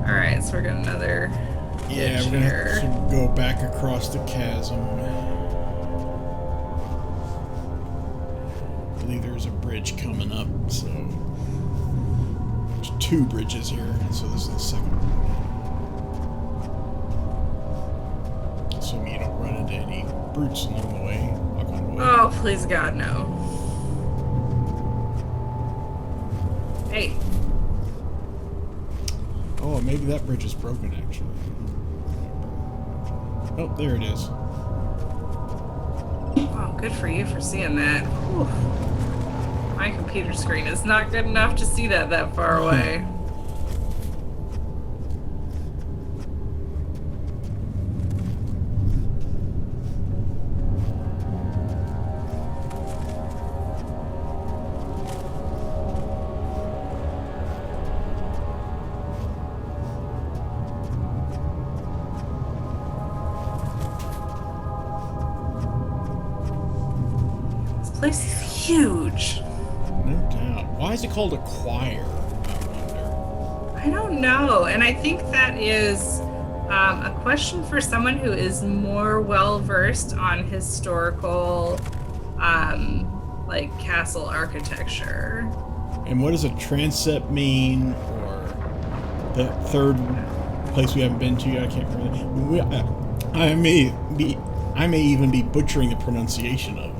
[SPEAKER 2] Alright, so we're got another.
[SPEAKER 1] Yeah, we're gonna have to go back across the chasm. I believe there's a bridge coming up, so there's 2 bridges here, and so this is the second one. Assuming you don't run into any brutes along the way. Walk on the way.
[SPEAKER 2] Oh, please God, no. Hey.
[SPEAKER 1] Oh, maybe that bridge is broken, actually. Oh, there it is.
[SPEAKER 2] Wow, good for you for seeing that. Whew. My computer screen is not good enough to see that far away. place is huge.
[SPEAKER 1] No doubt. Why is it called a choir? I wonder.
[SPEAKER 2] I don't know. And I think that is a question for someone who is more well-versed on historical, like, castle architecture.
[SPEAKER 1] And what does a transept mean? Or the third place we haven't been to yet? I can't remember. I may even be butchering the pronunciation of them.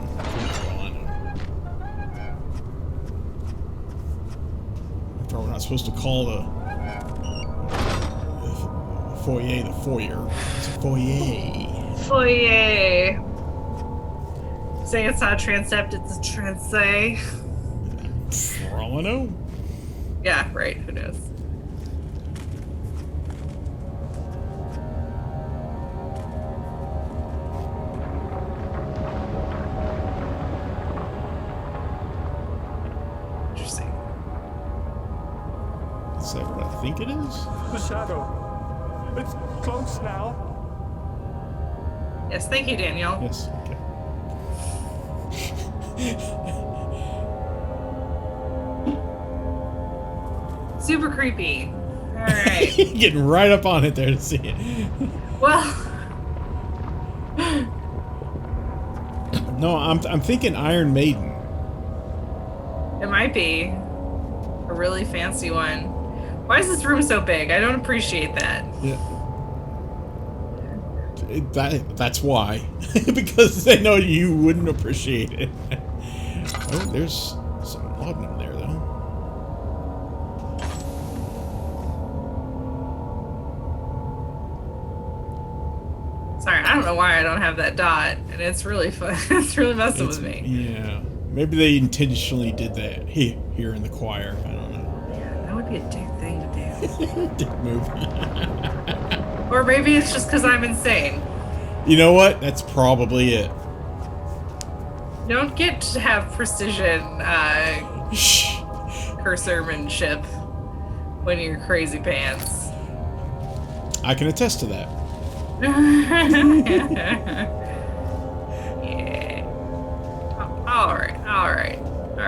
[SPEAKER 1] After all, we're not supposed to call the foyer the foyer. It's a foyer.
[SPEAKER 2] Foyer. Saying it's not a transept, it's a transe.
[SPEAKER 1] For all I know.
[SPEAKER 2] Yeah, right. Who knows? Interesting.
[SPEAKER 1] Is that what I think it is?
[SPEAKER 3] The shadow. It's close now.
[SPEAKER 2] Yes, thank you, Daniel.
[SPEAKER 1] Yes. Okay.
[SPEAKER 2] Super creepy. All right.
[SPEAKER 1] Getting right up on it there to see it.
[SPEAKER 2] Well,
[SPEAKER 1] No, I'm thinking Iron Maiden.
[SPEAKER 2] it might be a really fancy one. Why is this room so big? I don't appreciate that.
[SPEAKER 1] Yeah. That's why. Because they know you wouldn't appreciate it. Oh, there's some laudanum there, though.
[SPEAKER 2] Sorry, I don't know why I don't have that dot, and it's really fun. It's really messing with me.
[SPEAKER 1] Yeah. Maybe they intentionally did that here in the choir. I don't know.
[SPEAKER 2] Yeah, that would be a dick thing to do.
[SPEAKER 1] Dick move.
[SPEAKER 2] Or maybe it's just because I'm insane.
[SPEAKER 1] You know what? That's probably it.
[SPEAKER 2] You don't get to have precision
[SPEAKER 1] Shh.
[SPEAKER 2] cursormanship when you're crazy pants.
[SPEAKER 1] I can attest to that.
[SPEAKER 2] Yeah. All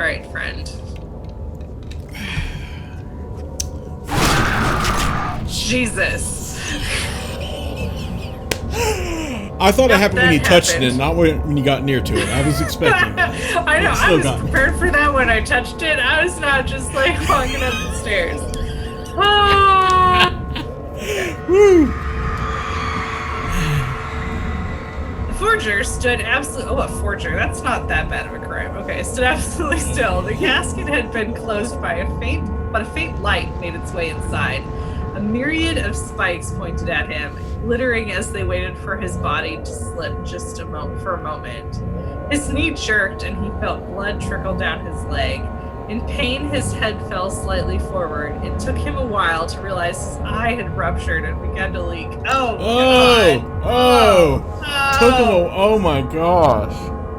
[SPEAKER 2] right, friend. Jesus.
[SPEAKER 1] I thought it
[SPEAKER 2] Yep,
[SPEAKER 1] happened when
[SPEAKER 2] that
[SPEAKER 1] you touched
[SPEAKER 2] happened.
[SPEAKER 1] it, not when you got near to it. I was expecting that.
[SPEAKER 2] I know.
[SPEAKER 1] It
[SPEAKER 2] I
[SPEAKER 1] still
[SPEAKER 2] was
[SPEAKER 1] got me.
[SPEAKER 2] prepared for that when I touched it. I was not just like walking up the stairs. Ah!
[SPEAKER 1] Woo!
[SPEAKER 2] The forger stood absolutely. Oh, a forger. That's not that bad of a crime. Okay, stood absolutely still. The casket had been closed by a faint light made its way inside. A myriad of spikes pointed at him, glittering as they waited for his body to slip just for a moment. His knee jerked and he felt blood trickle down his leg. In pain, his head fell slightly forward. It took him a while to realize his eye had ruptured and begun to leak. Oh, God.
[SPEAKER 1] Took him oh my gosh.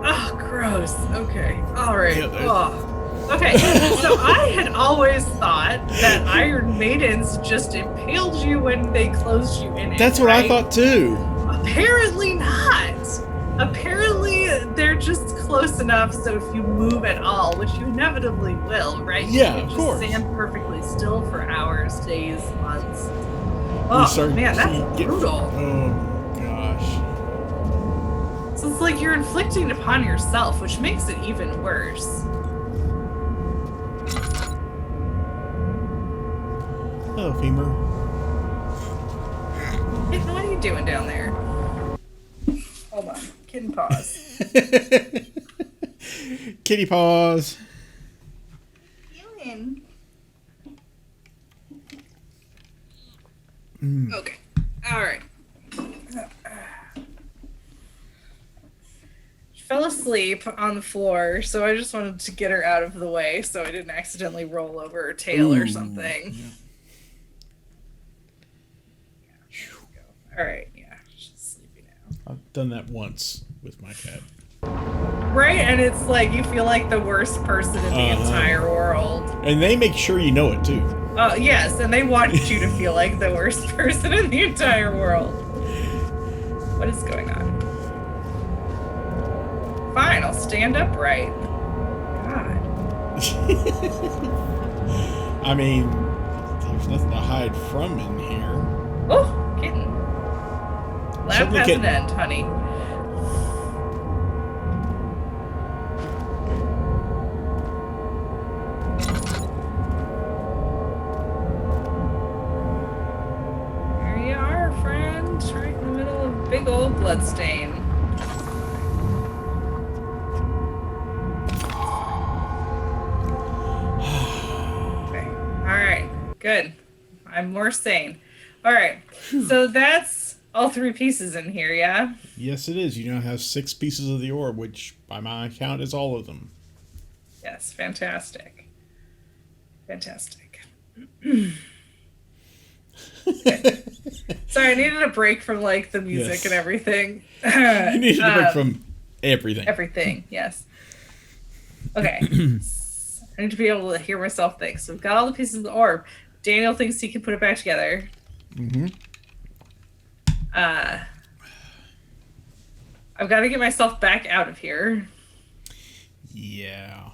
[SPEAKER 2] Oh, gross. Okay. All right.
[SPEAKER 1] Yeah,
[SPEAKER 2] Oh. Okay, so I had always thought that Iron Maidens just impaled you when they closed you in it.
[SPEAKER 1] That's what
[SPEAKER 2] right?
[SPEAKER 1] I thought too.
[SPEAKER 2] Apparently not. Apparently they're just close enough so if you move at all, which you inevitably will, right?
[SPEAKER 1] Yeah,
[SPEAKER 2] you can
[SPEAKER 1] of
[SPEAKER 2] just
[SPEAKER 1] course.
[SPEAKER 2] stand perfectly still for hours, days, months.
[SPEAKER 1] You
[SPEAKER 2] Oh
[SPEAKER 1] start
[SPEAKER 2] man, that's
[SPEAKER 1] to get-
[SPEAKER 2] brutal.
[SPEAKER 1] Oh gosh.
[SPEAKER 2] So it's like you're inflicting upon yourself, which makes it even worse.
[SPEAKER 1] Hello, Femur.
[SPEAKER 2] Hey, what are you doing down there? Hold on. Kitten paws.
[SPEAKER 1] Kitty paws.
[SPEAKER 2] Alien. Okay. All right. She fell asleep on the floor, so I just wanted to get her out of the way so I didn't accidentally roll over her tail or something.
[SPEAKER 1] Yeah.
[SPEAKER 2] All right. Yeah. She's sleepy now.
[SPEAKER 1] I've done that once with my cat.
[SPEAKER 2] Right? And it's like you feel like the worst person in the entire world.
[SPEAKER 1] And they make sure you know it too.
[SPEAKER 2] Oh, yes, and they want you to feel like the worst person in the entire world. What is going on? Fine, I'll stand upright. God.
[SPEAKER 1] I mean, there's nothing to hide from in here.
[SPEAKER 2] Oh, kitten. Laugh
[SPEAKER 1] Certainly
[SPEAKER 2] has
[SPEAKER 1] kitten.
[SPEAKER 2] an end, honey. There you are, friend. Right in the middle of a big old bloodstain. Okay. Alright. Good. I'm more sane. Alright. So that's all 3 pieces in here, yeah?
[SPEAKER 1] Yes, it is. You now have 6 pieces of the orb, which by my count is all of them.
[SPEAKER 2] Yes, fantastic. Fantastic. Sorry, I needed a break from like the music
[SPEAKER 1] Yes.
[SPEAKER 2] and everything.
[SPEAKER 1] You needed a break from everything.
[SPEAKER 2] Everything, yes. Okay. I need to be able to hear myself think. So we've got all the pieces of the orb. Daniel thinks he can put it back together.
[SPEAKER 1] Mm-hmm.
[SPEAKER 2] I've got to get myself back out of here.
[SPEAKER 1] Yeah.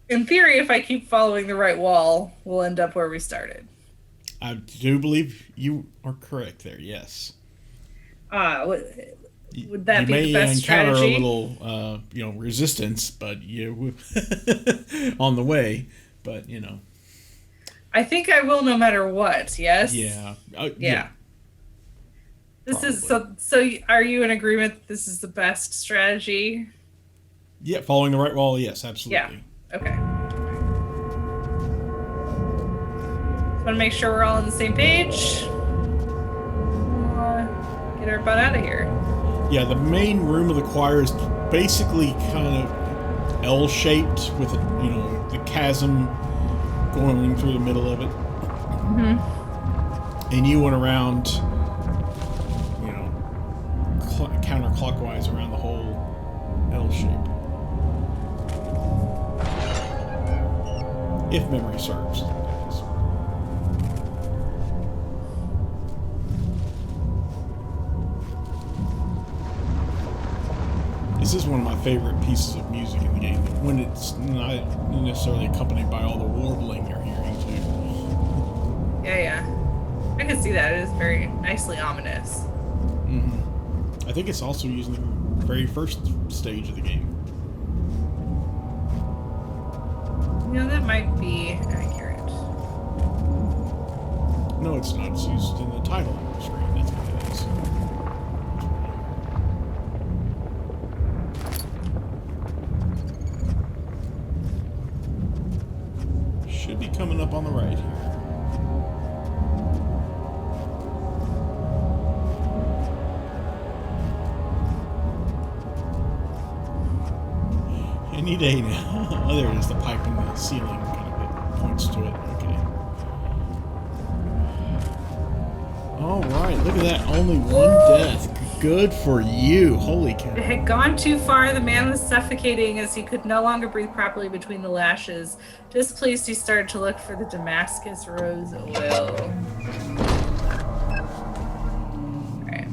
[SPEAKER 2] In theory, if I keep following the right wall, we'll end up where we started.
[SPEAKER 1] I do believe you are correct there, yes.
[SPEAKER 2] Would that
[SPEAKER 1] you
[SPEAKER 2] be
[SPEAKER 1] may
[SPEAKER 2] the best
[SPEAKER 1] encounter
[SPEAKER 2] strategy?
[SPEAKER 1] a little, resistance, but you on the way. But
[SPEAKER 2] I think I will no matter what, yes?
[SPEAKER 1] yeah,
[SPEAKER 2] Yeah. This is
[SPEAKER 1] Probably.
[SPEAKER 2] so are you in agreement that this is the best strategy?
[SPEAKER 1] yeah. Following the right wall, yes, absolutely.
[SPEAKER 2] Okay. Just want to make sure we're all on the same page. Get our butt out of here.
[SPEAKER 1] Yeah, the main room of the choir is basically kind of L-shaped with the chasm going through the middle of it.
[SPEAKER 2] Mm-hmm.
[SPEAKER 1] And you went around, counterclockwise around the whole L shape. If memory serves, that is. This is one of my favorite pieces of music in the game, when it's not necessarily accompanied by all the warbling you're hearing too.
[SPEAKER 2] Yeah. I can see that. It is very nicely ominous.
[SPEAKER 1] Mm-hmm. I think it's also used in the very first stage of the game.
[SPEAKER 2] That might be accurate.
[SPEAKER 1] No, it's not. It's used in the title screen. That's what it is. Should be coming up on the right here. Any day now. Oh, there it is. The pipe in the ceiling kind of points to it. Okay. All right. Look at that. Only one death. Good for you. Holy cow.
[SPEAKER 2] It had gone too far. The man was suffocating as he could no longer breathe properly between the lashes. Displeased, he started to look for the Damascus rose oil. Alright.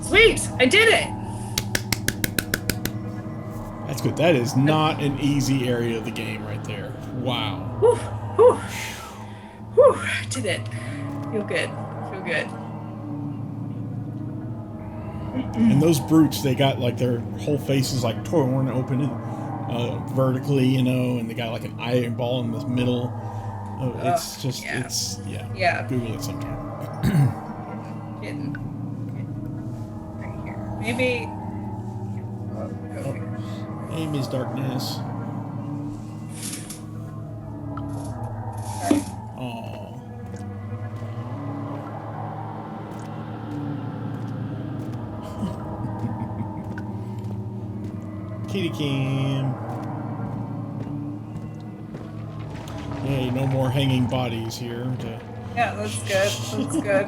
[SPEAKER 2] Sweet! I did it!
[SPEAKER 1] That's good. That is not an easy area of the game right there. Wow.
[SPEAKER 2] Whew! Whew! Whew! I did it. Feel good. Feel good.
[SPEAKER 1] And those brutes, they got like their whole faces like torn open vertically, and they got like an eyeball in the middle. Oh, it's just,
[SPEAKER 2] yeah.
[SPEAKER 1] yeah. Google it sometime.
[SPEAKER 2] Getting right here. Maybe.
[SPEAKER 1] Oh. Hey, Ms. Darkness. Aww. Kitty cam. Hey, no more hanging bodies here.
[SPEAKER 2] Yeah, that's good. That's good.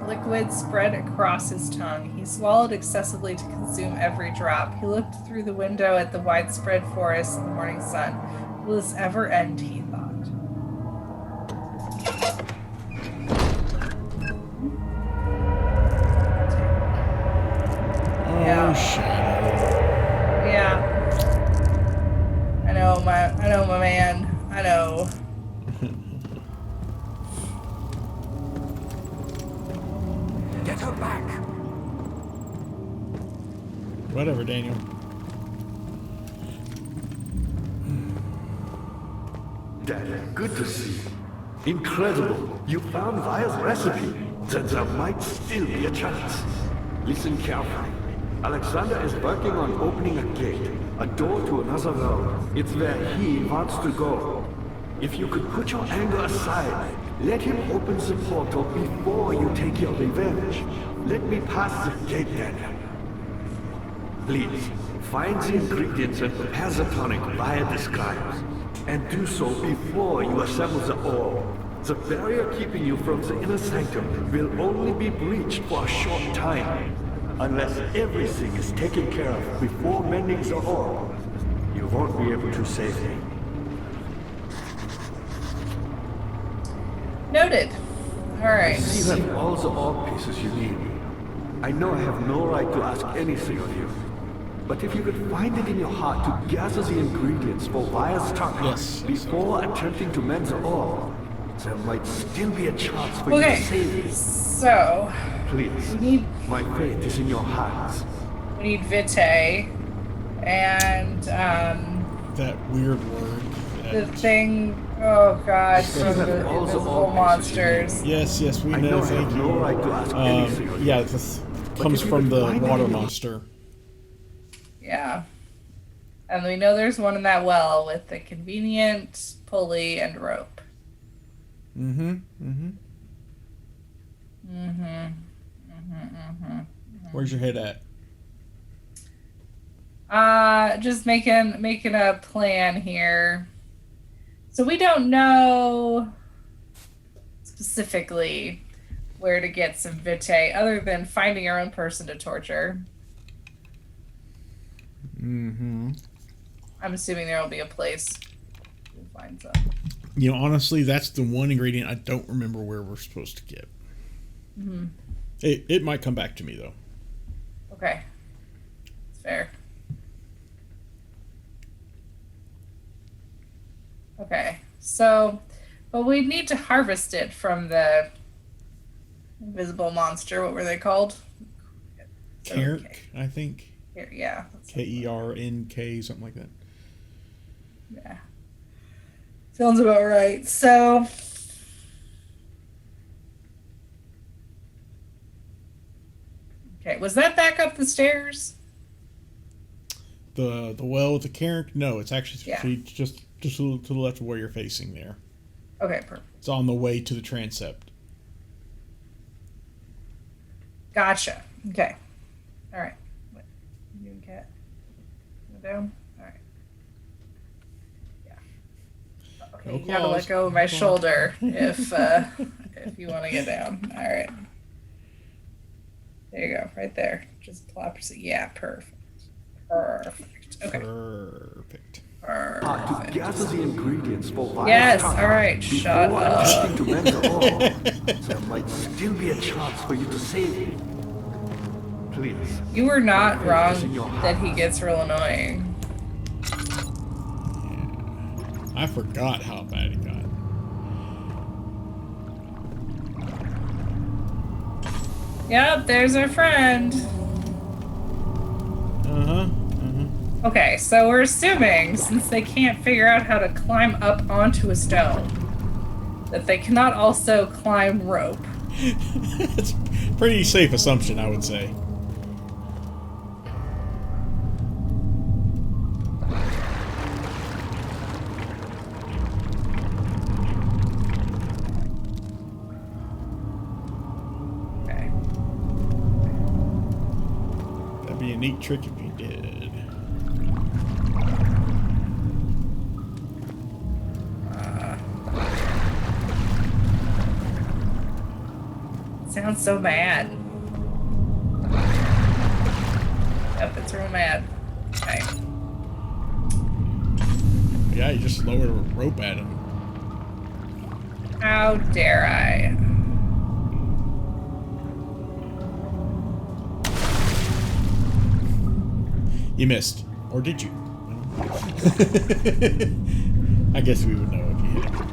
[SPEAKER 2] Liquid spread across his tongue. He swallowed excessively to consume every drop. He looked through the window at the widespread forest and the morning sun. Will this ever end, he thought. know, my man. I know.
[SPEAKER 3] Get her back!
[SPEAKER 1] Whatever, Daniel.
[SPEAKER 5] Dad, good to see you. Incredible. You found Vire's recipe. Then there might still be a chance. Listen carefully. Alexander is working on opening a gate, a door to another world. It's where he wants to go. If you could put your anger aside, let him open the portal before you take your revenge. Let me pass the gate then. Please, find the ingredients and prepare the tonic Vire describes. And do so before you assemble the orb. The barrier keeping you from the inner sanctum will only be breached for a short time. Unless everything is taken care of before mending the orb, you won't be able to save me.
[SPEAKER 2] Noted. Alright.
[SPEAKER 5] You have all the orb pieces you need. I know I have no right to ask anything of you. But if you could find it in your heart to gather the ingredients for Vire's tonic before attempting to mend the orb, there might still be a chance for you to save me.
[SPEAKER 2] So
[SPEAKER 5] Please, my fate is in your hands.
[SPEAKER 2] we need Vitae and
[SPEAKER 1] That weird word.
[SPEAKER 2] the thing. Oh god, from the invisible monsters.
[SPEAKER 1] Yes, we
[SPEAKER 5] I
[SPEAKER 1] know.
[SPEAKER 5] know I
[SPEAKER 1] Thank
[SPEAKER 5] have no
[SPEAKER 1] you.
[SPEAKER 5] right to ask anything of you.
[SPEAKER 1] Yeah, this comes
[SPEAKER 5] if you
[SPEAKER 1] from
[SPEAKER 5] could
[SPEAKER 1] the
[SPEAKER 5] find it
[SPEAKER 1] water
[SPEAKER 5] in your-
[SPEAKER 1] monster.
[SPEAKER 2] Yeah. And we know there's one in that well with the convenient pulley and rope.
[SPEAKER 1] Where's your head at?
[SPEAKER 2] Just making a plan here. So we don't know specifically where to get some Vitae other than finding our own person to torture. I'm assuming there will be a place we'll find some.
[SPEAKER 1] You know, honestly, that's the one ingredient I don't remember where we're supposed to get. It might come back to me, though.
[SPEAKER 2] Okay. It's fair. Okay. So, but we need to harvest it from the invisible monster. What were they called?
[SPEAKER 1] Kernk, I think.
[SPEAKER 2] Here, yeah.
[SPEAKER 1] Kernk, something like that.
[SPEAKER 2] Yeah. Sounds about right. So, okay, was that back up the stairs?
[SPEAKER 1] The well with the Kernk? No, it's actually
[SPEAKER 2] Yeah.
[SPEAKER 1] just to the left of where you're facing there.
[SPEAKER 2] Okay, perfect.
[SPEAKER 1] It's on the way to the transept.
[SPEAKER 2] Gotcha. Okay. All right. What? You and cat. Go down. All right. Yeah. Okay.
[SPEAKER 1] No
[SPEAKER 2] You gotta
[SPEAKER 1] claws.
[SPEAKER 2] let go of my
[SPEAKER 1] No claws.
[SPEAKER 2] shoulder if you want to get down. All right. There you go. Right there. Just plop. Yeah. Perfect. Perfect. Okay.
[SPEAKER 1] Perfect.
[SPEAKER 5] To gather the ingredients for Vire's
[SPEAKER 2] Yes.
[SPEAKER 5] tonic
[SPEAKER 2] All right. Shut
[SPEAKER 5] before
[SPEAKER 2] up.
[SPEAKER 5] attempting to mend the orb, there might still be a chance for you to save me. Please.
[SPEAKER 2] You were not
[SPEAKER 5] My
[SPEAKER 2] wrong
[SPEAKER 5] fate is in your
[SPEAKER 2] that he
[SPEAKER 5] hands.
[SPEAKER 2] gets real annoying.
[SPEAKER 1] I forgot how bad it got.
[SPEAKER 2] Yep. There's our friend. Okay, so we're assuming, since they can't figure out how to climb up onto a stone, that they cannot also climb rope.
[SPEAKER 1] It's a pretty safe assumption, I would say.
[SPEAKER 2] Okay.
[SPEAKER 1] That'd be a neat trick if you did.
[SPEAKER 2] Sounds so mad. Yep, it's real mad. Okay.
[SPEAKER 1] Yeah, you just lowered a rope at him.
[SPEAKER 2] How dare I?
[SPEAKER 1] You missed. Or did you? I guess we would know if you hit him.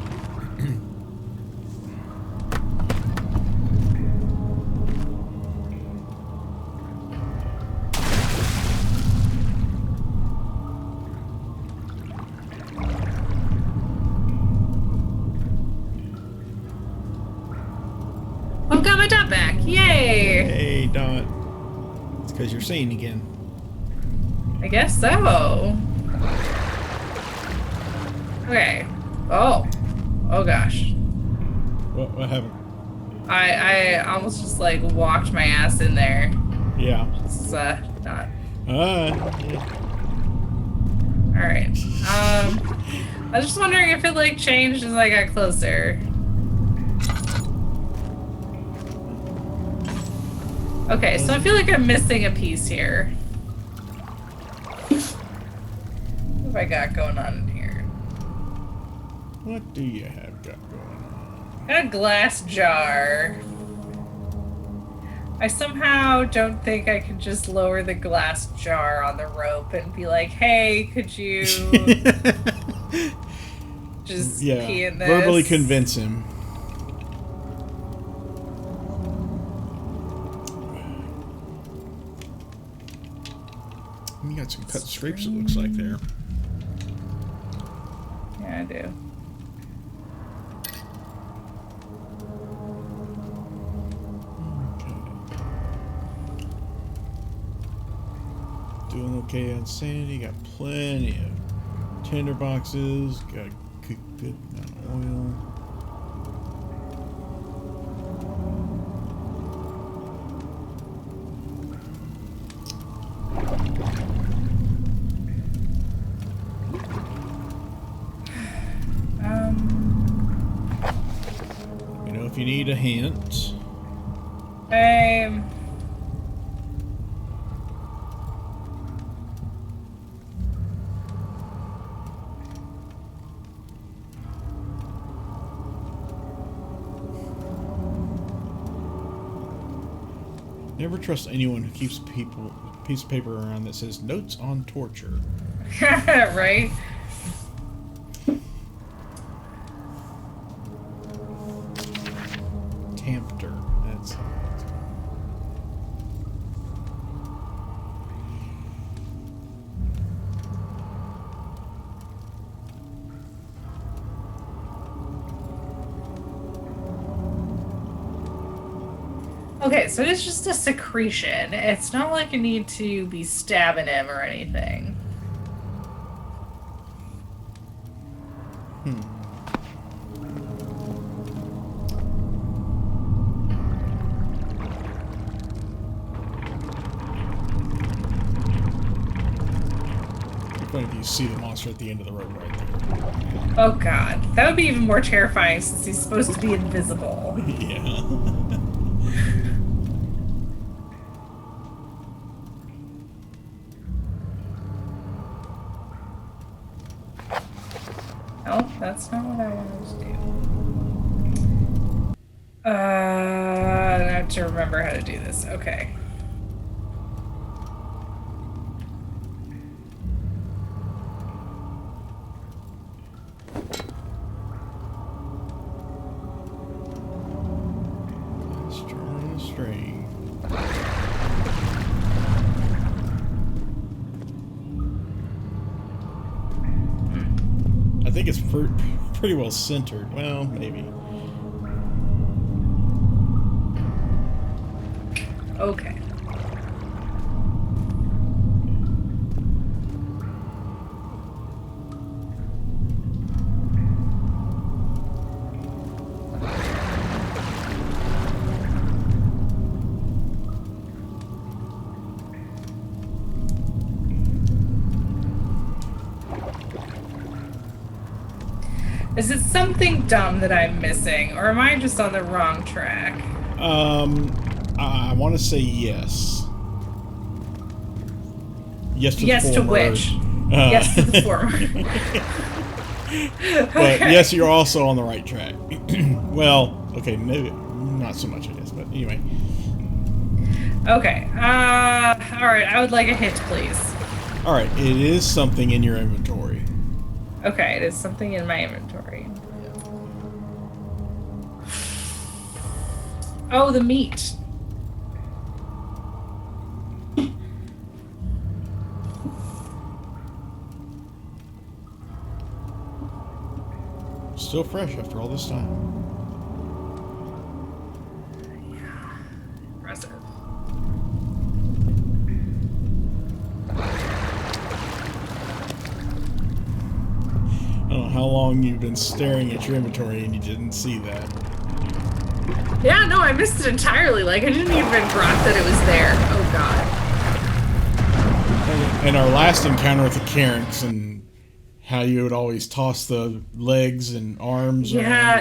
[SPEAKER 2] Oh, got my dot back. Yay!
[SPEAKER 1] Hey, Dot. It's because you're sane again.
[SPEAKER 2] I guess so. Okay. Oh. Oh gosh.
[SPEAKER 1] What happened?
[SPEAKER 2] I almost just like walked my ass in there.
[SPEAKER 1] Yeah.
[SPEAKER 2] It's not.
[SPEAKER 1] Yeah.
[SPEAKER 2] Alright. I was just wondering if it like changed as I got closer. Okay, so I feel like I'm missing a piece here. What have I got going on in here?
[SPEAKER 1] What do you have got going on?
[SPEAKER 2] Got a glass jar. I somehow don't think I can just lower the glass jar on the rope and be like, hey, could you just pee in this?
[SPEAKER 1] Verbally convince him. You got some cut scrapes, it looks like there.
[SPEAKER 2] Yeah, I do.
[SPEAKER 1] Doing okay on sanity. Got plenty of tinder boxes. Got a good amount of oil. You know, if you need a hint. Never trust anyone who keeps a piece of paper around that says notes on torture.
[SPEAKER 2] Right?
[SPEAKER 1] Tempter. That's
[SPEAKER 2] Okay, so it's just a secretion. It's not like you need to be stabbing him or anything.
[SPEAKER 1] funny if you see the monster at the end of the road right there.
[SPEAKER 2] Oh god, that would be even more terrifying since he's supposed to be invisible.
[SPEAKER 1] Yeah.
[SPEAKER 2] Nope, that's not what I wanted to do. I have to remember how to do this. Okay.
[SPEAKER 1] String. I think it's pretty well centered. Well, maybe.
[SPEAKER 2] Okay. Is it something dumb that I'm missing, or am I just on the wrong track?
[SPEAKER 1] I want to say yes. Yes to the
[SPEAKER 2] yes
[SPEAKER 1] former.
[SPEAKER 2] To which? Yes to the former.
[SPEAKER 1] But yes, you're also on the right track. Well, okay, maybe not so much, I guess, but anyway.
[SPEAKER 2] Okay. Alright, I would like a hint, please.
[SPEAKER 1] Alright, it is something in your inventory.
[SPEAKER 2] Okay, it is something in my inventory. Oh, the meat.
[SPEAKER 1] Still fresh after all this time.
[SPEAKER 2] Impressive.
[SPEAKER 1] I don't know how long you've been staring at your inventory and you didn't see that.
[SPEAKER 2] Yeah, no, I missed it entirely. Like, I didn't even grok that it was there. Oh, God.
[SPEAKER 1] And our last encounter with the Carents and how you would always toss the legs and arms
[SPEAKER 2] Yeah.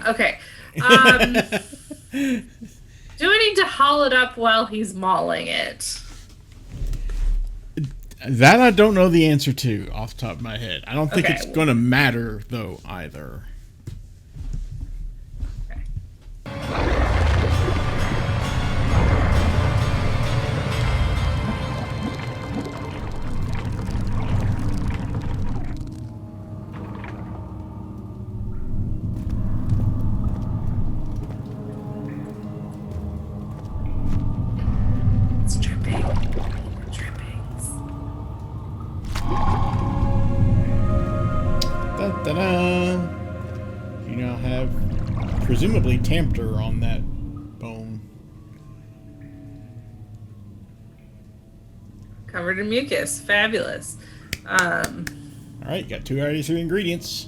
[SPEAKER 2] Okay. Do I need to haul it up while he's mauling it?
[SPEAKER 1] That I don't know the answer to off the top of my head. I don't think
[SPEAKER 2] Okay.
[SPEAKER 1] it's going to matter, though, either.
[SPEAKER 2] Okay. It's dripping. Drippings.
[SPEAKER 1] Da-da-da. You now have presumably Tamper on that bone.
[SPEAKER 2] Covered in mucus. Fabulous.
[SPEAKER 1] Alright, you got 2 out of 3 ingredients.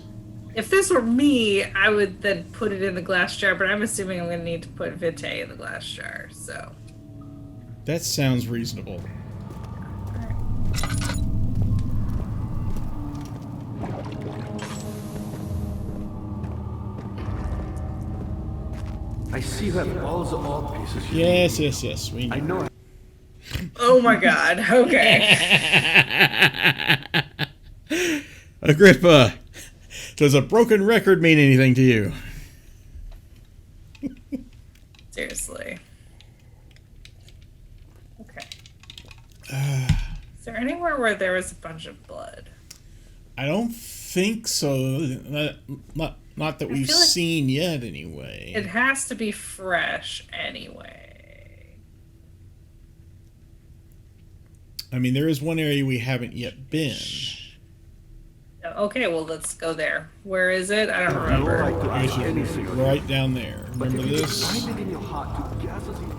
[SPEAKER 2] If this were me, I would then put it in the glass jar, but I'm assuming I'm going to need to put Vitae in the glass jar, so.
[SPEAKER 1] That sounds reasonable.
[SPEAKER 5] I see you have all the odd pieces you
[SPEAKER 1] Yes,
[SPEAKER 5] need.
[SPEAKER 1] yes. We
[SPEAKER 5] I know.
[SPEAKER 2] Oh my god, okay.
[SPEAKER 1] Agrippa, does a broken record mean anything to you?
[SPEAKER 2] Seriously. Okay. Is there anywhere where there was a bunch of blood?
[SPEAKER 1] I don't think so. Not that we've
[SPEAKER 2] feel like
[SPEAKER 1] seen yet, anyway.
[SPEAKER 2] It has to be fresh anyway.
[SPEAKER 1] I mean, there is one area we haven't yet been.
[SPEAKER 2] Okay, well, let's go there. Where is it? I don't
[SPEAKER 5] No
[SPEAKER 2] remember.
[SPEAKER 5] right to ask
[SPEAKER 1] Right
[SPEAKER 5] anything.
[SPEAKER 1] Right down there.
[SPEAKER 5] But
[SPEAKER 1] Remember
[SPEAKER 5] if you
[SPEAKER 1] this?
[SPEAKER 5] find it in your heart to gather the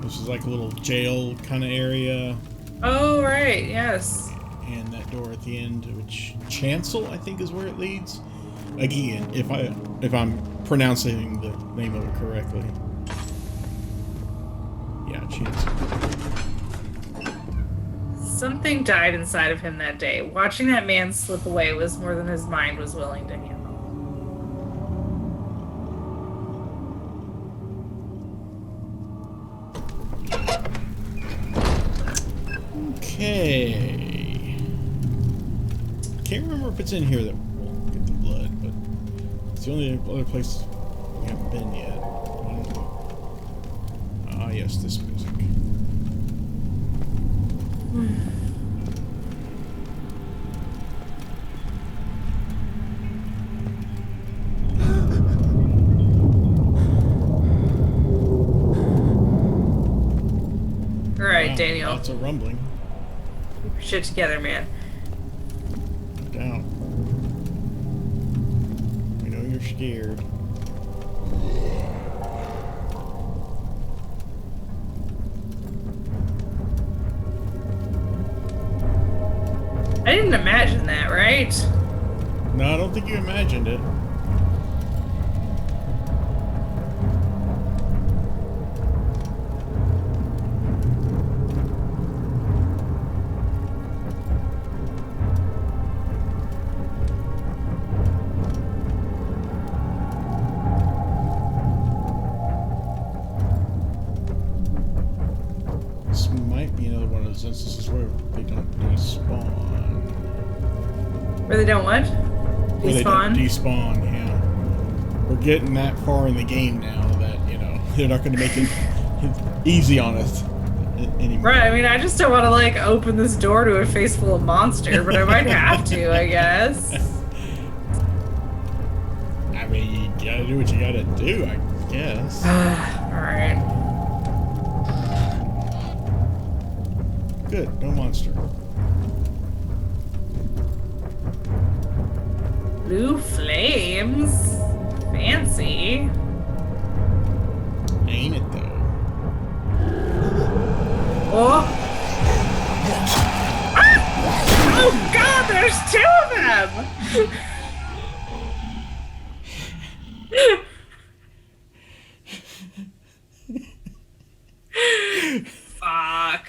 [SPEAKER 1] This is like a little jail kind of area.
[SPEAKER 2] Oh, right, yes.
[SPEAKER 1] And that door at the end, which Chancel, I think, is where it leads. Again, if I'm pronouncing the name of it correctly. Yeah, Chancel.
[SPEAKER 2] Something died inside of him that day. Watching that man slip away was more than his mind was willing to handle.
[SPEAKER 1] Okay. Can't remember if it's in here that we'll get the blood, but it's the only other place we haven't been yet. Ah, yes, this music.
[SPEAKER 2] All right,
[SPEAKER 1] Wow,
[SPEAKER 2] Daniel.
[SPEAKER 1] Lots of rumbling.
[SPEAKER 2] Keep your shit together, man.
[SPEAKER 1] No doubt. We know you're scared.
[SPEAKER 2] I didn't imagine that, right?
[SPEAKER 1] No, I don't think you imagined it. This might be another one of those instances where they don't despawn.
[SPEAKER 2] Where they don't what?
[SPEAKER 1] Where they don't
[SPEAKER 2] Despawn?
[SPEAKER 1] despawn, yeah. We're getting that far in the game now that, you know, they're not going to make it easy on us. Anymore.
[SPEAKER 2] Right, I mean, I just don't want to, like, open this door to a face full of monster, but I might have to, I guess.
[SPEAKER 1] I mean, you gotta do what you gotta do, I guess.
[SPEAKER 2] Alright.
[SPEAKER 1] Good, no monster.
[SPEAKER 2] Blue flames? Fancy.
[SPEAKER 1] Ain't it, though?
[SPEAKER 2] Oh! Ah! Oh god, there's 2 of them! Fuck.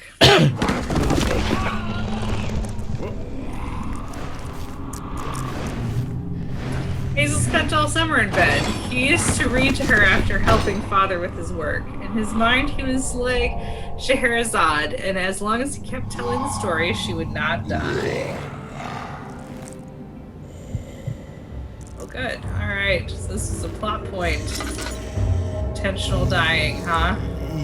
[SPEAKER 2] Hazel spent all summer in bed. He used to read to her after helping father with his work. In his mind, he was like Scheherazade, and as long as he kept telling the story, she would not die. Oh, good. Alright, so this is a plot point. Intentional dying, huh?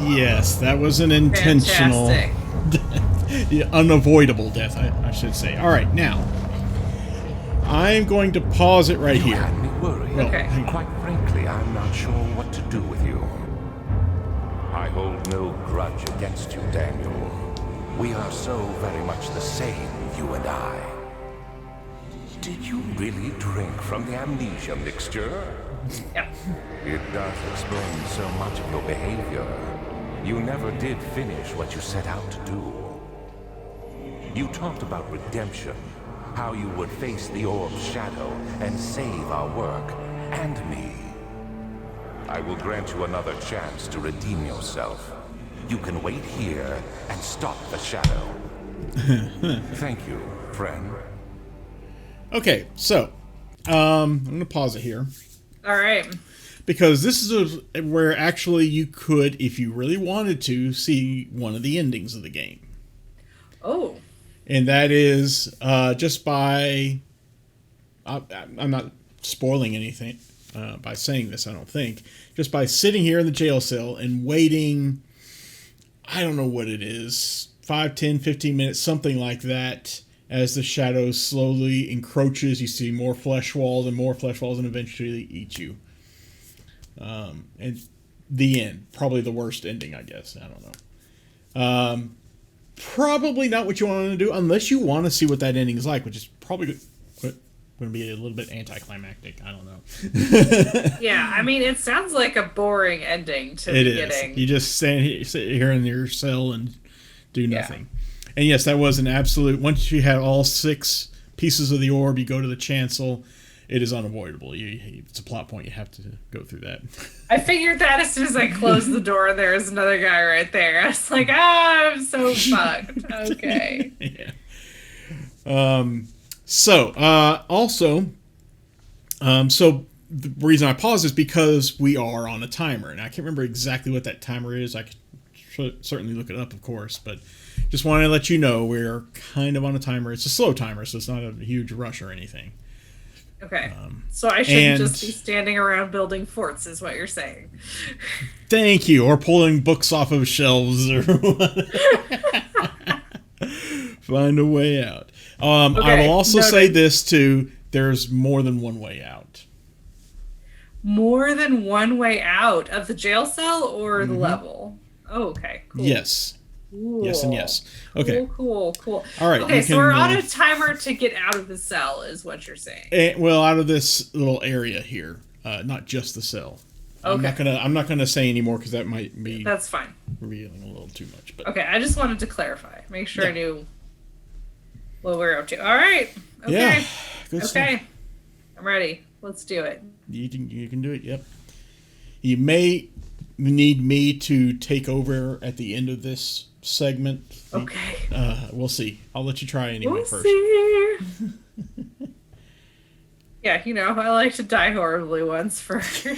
[SPEAKER 1] Yes, that was an intentional...
[SPEAKER 2] Fantastic.
[SPEAKER 1] unavoidable death, I should say. Alright, now... I'm going to pause it right
[SPEAKER 4] You
[SPEAKER 1] here.
[SPEAKER 4] had me worried.
[SPEAKER 1] Well,
[SPEAKER 2] Okay.
[SPEAKER 4] Quite frankly, I'm not sure what to do with you. I hold no grudge against you, Daniel. We are so very much the same, you and I. Did you really drink from the amnesia mixture?
[SPEAKER 2] Yep.
[SPEAKER 4] It does explain so much of your behavior. You never did finish what you set out to do. You talked about redemption, how you would face the orb's shadow and save our work, and me. I will grant you another chance to redeem yourself. You can wait here and stop the shadow. Thank you, friend.
[SPEAKER 1] Okay, so... I'm going to pause it here.
[SPEAKER 2] Alright.
[SPEAKER 1] Because this is where actually you could, if you really wanted to, see one of the endings of the game.
[SPEAKER 2] Oh.
[SPEAKER 1] And that is just by... I'm not spoiling anything by saying this, I don't think. Just by sitting here in the jail cell and waiting, I don't know what it is, 5, 10, 15 minutes, something like that, as the shadow slowly encroaches, you see more flesh walls, and eventually eat you. And the end. Probably the worst ending, I guess. I don't know. Probably not what you want to do, unless you want to see what that ending is like, which is probably going to be a little bit anticlimactic. I don't know.
[SPEAKER 2] Yeah, I mean, it sounds like a boring ending to
[SPEAKER 1] It
[SPEAKER 2] be
[SPEAKER 1] is.
[SPEAKER 2] getting.
[SPEAKER 1] You just sit here in your cell and do nothing. Yeah. And yes, that was an absolute... Once you had all 6 pieces of the orb, you go to the chancel. It is unavoidable. It's a plot point. You have to go through that.
[SPEAKER 2] I figured that as soon as I closed the door, there was another guy right there. I was like, I'm so fucked. Okay.
[SPEAKER 1] Yeah. So the reason I paused is because we are on a timer, and I can't remember exactly what that timer is. I could certainly look it up, of course, but just wanted to let you know we're kind of on a timer. It's a slow timer, so it's not a huge rush or anything.
[SPEAKER 2] Okay. So I shouldn't just be standing around building forts, is what you're saying.
[SPEAKER 1] Thank you. Or pulling books off of shelves or find a way out. Okay, I will also say this too. There's more than one way out.
[SPEAKER 2] More than one way out of the jail cell or the level? Oh, okay. Cool.
[SPEAKER 1] Yes. Cool. Yes and yes. Okay.
[SPEAKER 2] Cool.
[SPEAKER 1] All right.
[SPEAKER 2] Okay, so we're on a timer to get out of the cell, is what you're saying.
[SPEAKER 1] Out of this little area here, not just the cell.
[SPEAKER 2] Okay.
[SPEAKER 1] I'm not gonna say any more because that might be.
[SPEAKER 2] That's fine.
[SPEAKER 1] Revealing a little too much, but.
[SPEAKER 2] Okay, I just wanted to clarify, make sure I knew what we're up to. All right. Okay.
[SPEAKER 1] Yeah. Good stuff.
[SPEAKER 2] Okay. I'm ready. Let's do it.
[SPEAKER 1] You can do it. Yep. You may need me to take over at the end of this segment.
[SPEAKER 2] Okay.
[SPEAKER 1] We'll see. I'll let you try anyway first.
[SPEAKER 2] See. Yeah, I like to die horribly once first.
[SPEAKER 1] You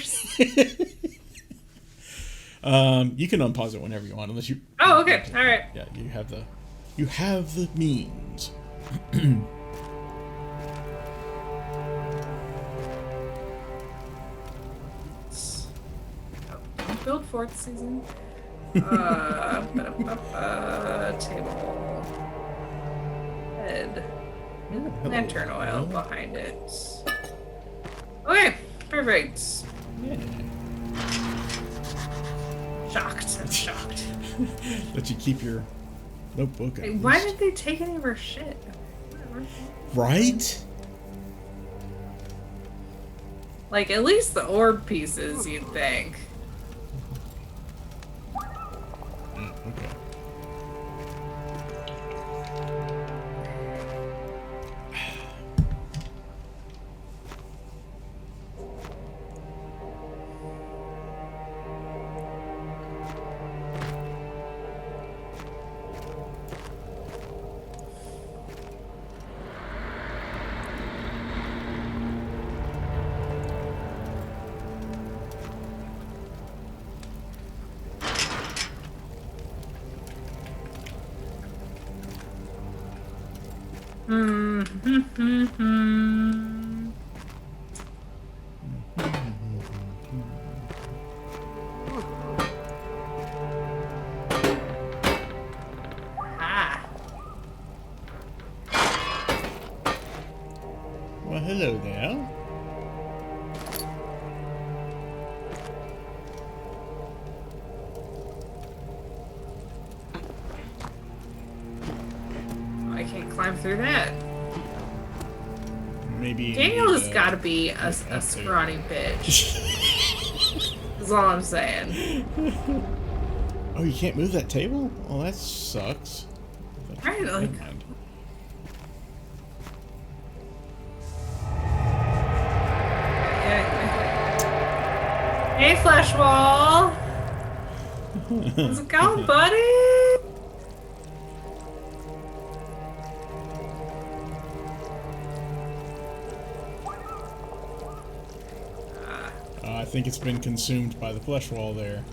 [SPEAKER 1] can unpause it whenever you want, unless you.
[SPEAKER 2] Oh, okay. All right.
[SPEAKER 1] Yeah, you have the means.
[SPEAKER 2] Build forts, Susan. Table. Head. Lantern oil behind it. Okay, perfect.
[SPEAKER 1] Yeah.
[SPEAKER 2] Shocked. I'm shocked.
[SPEAKER 1] Let you keep your notebook.
[SPEAKER 2] Wait, why did they take any of our shit?
[SPEAKER 1] Right?
[SPEAKER 2] Like, at least the orb pieces, you'd think.
[SPEAKER 1] Okay.
[SPEAKER 2] Ah.
[SPEAKER 1] Well, hello there.
[SPEAKER 2] I can't climb through that.
[SPEAKER 1] Maybe
[SPEAKER 2] Daniel has got to be a scrawny bitch. That's all I'm saying.
[SPEAKER 1] Oh, you can't move that table? Oh, that sucks.
[SPEAKER 2] Right, like-
[SPEAKER 1] Never mind.
[SPEAKER 2] Hey, Flesh Wall! How's it going, buddy?
[SPEAKER 1] I think it's been consumed by the flesh wall there.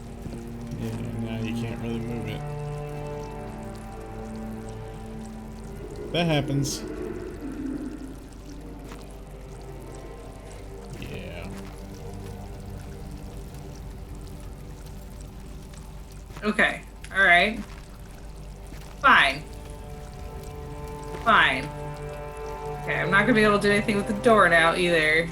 [SPEAKER 1] Yeah, now you can't really move it. That happens. Yeah.
[SPEAKER 2] Okay, alright. Fine. Fine. Okay, I'm not gonna be able to do anything with the door now either.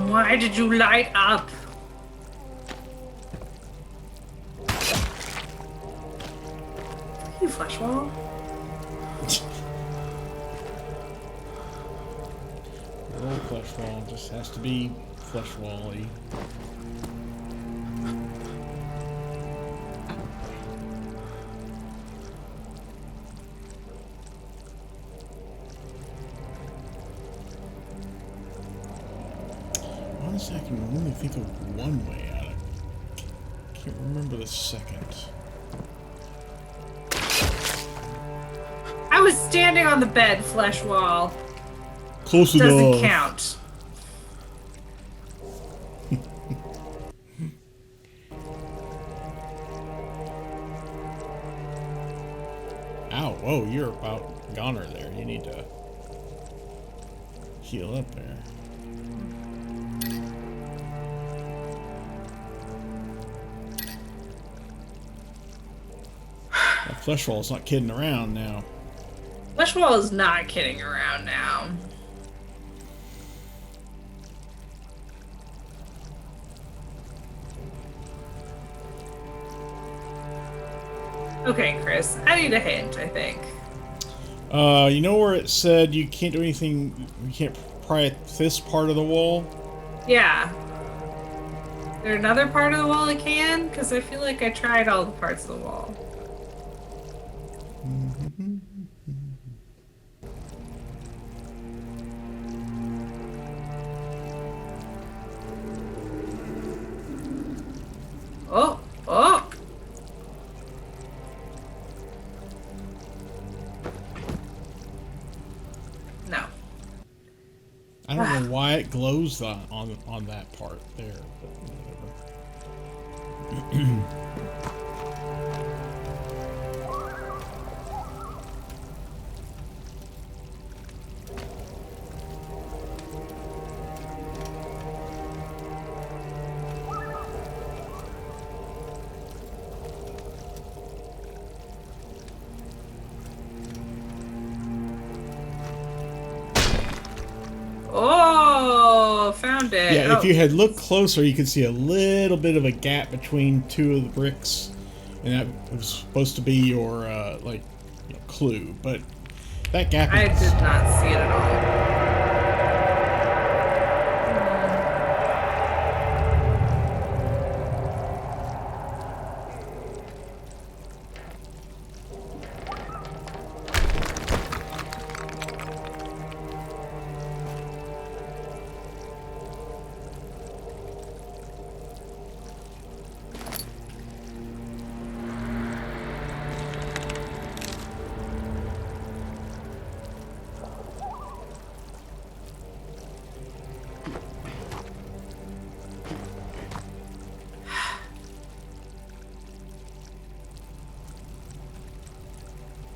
[SPEAKER 2] Why did you light up? You flesh wall.
[SPEAKER 1] The old flesh wall just has to be flesh wall-y. Honestly, I can only think of one way out of it. Can't remember the second.
[SPEAKER 2] I was standing on the bed, flesh wall.
[SPEAKER 1] Close
[SPEAKER 2] Doesn't
[SPEAKER 1] enough.
[SPEAKER 2] count.
[SPEAKER 1] Ow, whoa, you're about goner there. You need to heal up there. That flesh wall's not kidding around now.
[SPEAKER 2] Flesh wall is not kidding around now. Okay, Chris, I need a hint, I think.
[SPEAKER 1] You know where it said you can't do anything, you can't pry at this part of the wall?
[SPEAKER 2] Yeah. Is there another part of the wall I can? Because I feel like I tried all the parts of the wall.
[SPEAKER 1] I don't know why it glows on that part there, but whatever.
[SPEAKER 2] Oh, found it.
[SPEAKER 1] Yeah,
[SPEAKER 2] oh.
[SPEAKER 1] if you had looked closer, you could see a little bit of a gap between two of the bricks, and that was supposed to be your clue. But that gap.
[SPEAKER 2] I did not see it at all.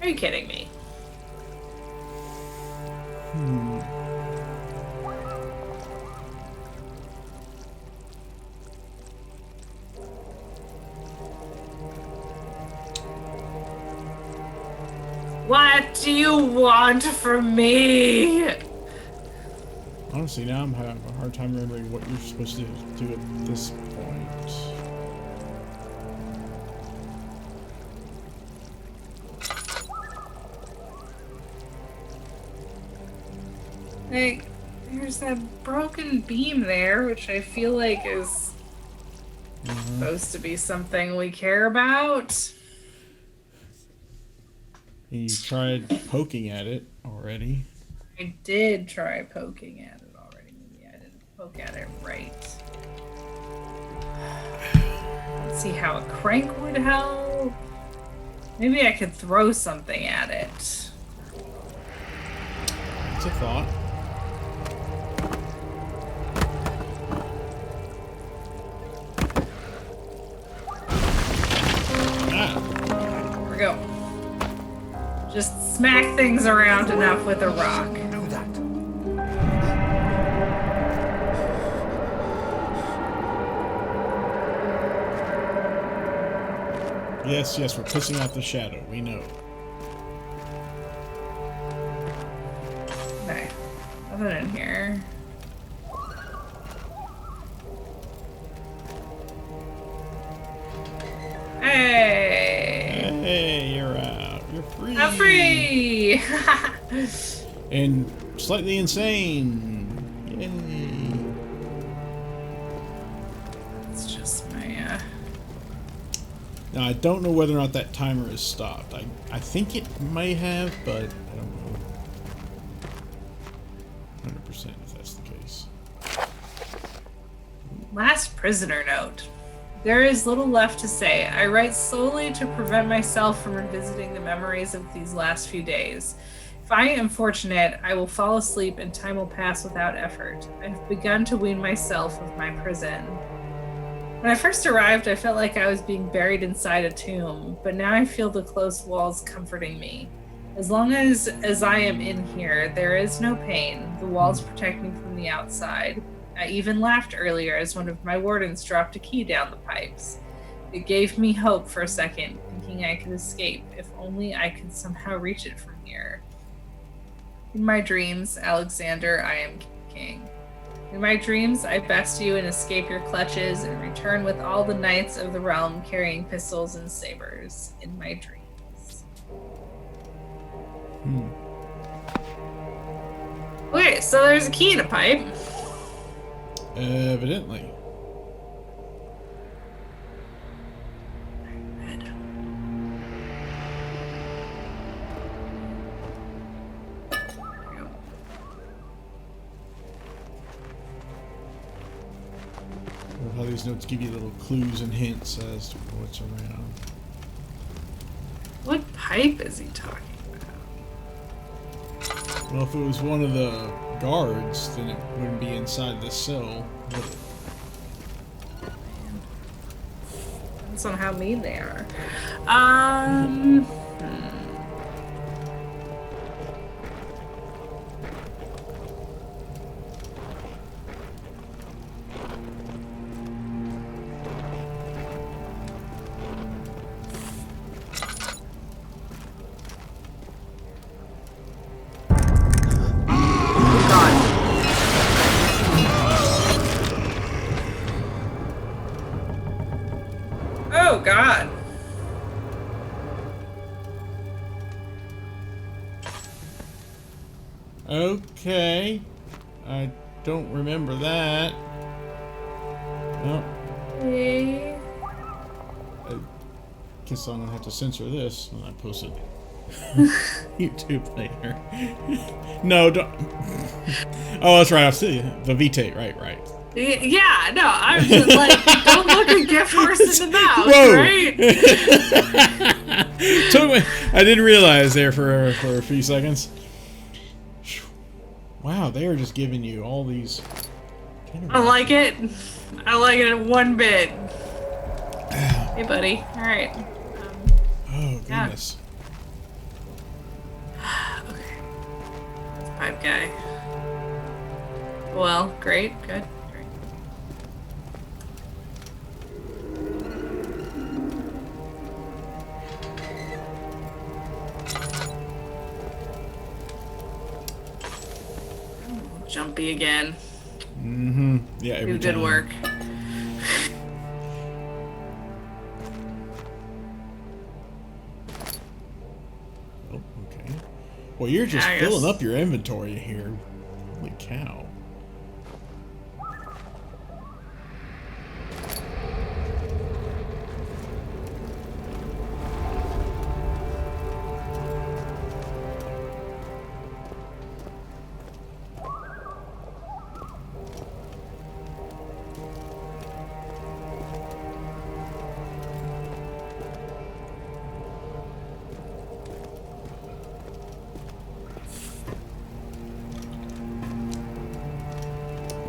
[SPEAKER 2] Are you kidding me? What do you want from me?
[SPEAKER 1] Honestly, now I'm having a hard time remembering what you're supposed to do at this point.
[SPEAKER 2] Like, there's that broken beam there, which I feel like is supposed to be something we care about.
[SPEAKER 1] You tried poking at it already.
[SPEAKER 2] I did try poking at it already. Maybe I didn't poke at it right. Let's see how a crank would help. Maybe I could throw something at it.
[SPEAKER 1] It's a thought.
[SPEAKER 2] There we go. Just smack things around enough with a rock.
[SPEAKER 3] Do that.
[SPEAKER 1] Yes, we're pissing out the shadow. We know.
[SPEAKER 2] Okay. Nothing in here. Hey!
[SPEAKER 1] Hey, you're out. You're free.
[SPEAKER 2] I'm free!
[SPEAKER 1] And slightly insane. Yay.
[SPEAKER 2] It's just my,
[SPEAKER 1] Now, I don't know whether or not that timer is stopped. I think it may have, but I don't know 100% if that's the case.
[SPEAKER 2] Last prisoner note. There is little left to say. I write slowly to prevent myself from revisiting the memories of these last few days. If I am fortunate, I will fall asleep and time will pass without effort. I have begun to wean myself of my prison. When I first arrived, I felt like I was being buried inside a tomb, but now I feel the close walls comforting me. As long as I am in here, there is no pain. The walls protect me from the outside. I even laughed earlier as one of my wardens dropped a key down the pipes. It gave me hope for a second, thinking I could escape, if only I could somehow reach it from here. In my dreams, Alexander, I am king. In my dreams, I best you and escape your clutches and return with all the knights of the realm carrying pistols and sabers. In my dreams. Okay, so there's a key in a pipe.
[SPEAKER 1] Evidently. How these notes give you little clues and hints as to what's around.
[SPEAKER 2] What pipe is he talking
[SPEAKER 1] Well, if it was one of the guards, then it wouldn't be inside the cell, would it?
[SPEAKER 2] Depends on how mean they are. Oh God.
[SPEAKER 1] Okay. I don't remember that. Well,
[SPEAKER 2] Hey.
[SPEAKER 1] I guess I'm gonna have to censor this when I post it. YouTube later. No, don't. Oh, that's right. I'll see the V-tape. Right.
[SPEAKER 2] Yeah, no, I'm just like, don't look a gift horse in the mouth,
[SPEAKER 1] Whoa.
[SPEAKER 2] right?
[SPEAKER 1] I didn't realize there for a few seconds. Wow, they are just giving you all these.
[SPEAKER 2] I like it. I like it in one bit. Hey, buddy. All right.
[SPEAKER 1] Oh goodness.
[SPEAKER 2] Okay. Pipe guy. Well, great, good, great. Jumpy again.
[SPEAKER 1] Mm-hmm. Yeah, every
[SPEAKER 2] Do good
[SPEAKER 1] time.
[SPEAKER 2] work.
[SPEAKER 1] Oh, okay. Well, you're just
[SPEAKER 2] I
[SPEAKER 1] filling
[SPEAKER 2] guess.
[SPEAKER 1] up your inventory here. Holy cow.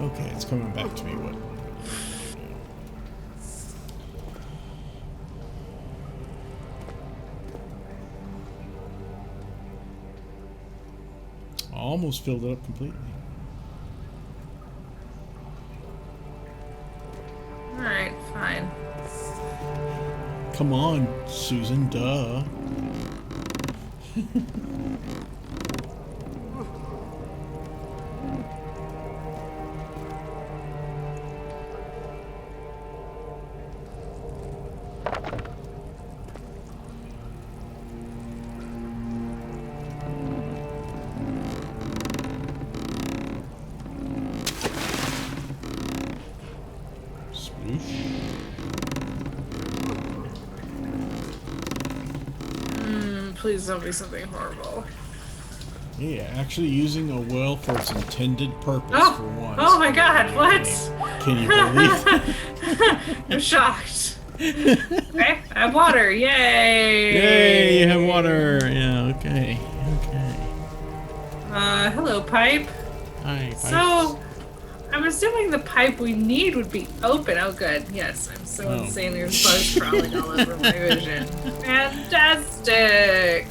[SPEAKER 1] Okay, it's coming back to me. What? I almost filled it up completely.
[SPEAKER 2] All right, fine.
[SPEAKER 1] Come on, Susan, duh.
[SPEAKER 2] Please don't be something horrible.
[SPEAKER 1] Yeah, actually using a well for its intended purpose
[SPEAKER 2] Oh!
[SPEAKER 1] for once.
[SPEAKER 2] Oh my God! What?
[SPEAKER 1] Can you believe it?
[SPEAKER 2] I'm shocked. Okay, I have water. Yay!
[SPEAKER 1] Yay, you have water. Yeah, okay. Okay.
[SPEAKER 2] Hello, pipe.
[SPEAKER 1] Hi,
[SPEAKER 2] So, I'm assuming the pipe we need would be open. Oh, good. Yes, I'm so insane. There's bugs crawling all over my vision. Fantastic.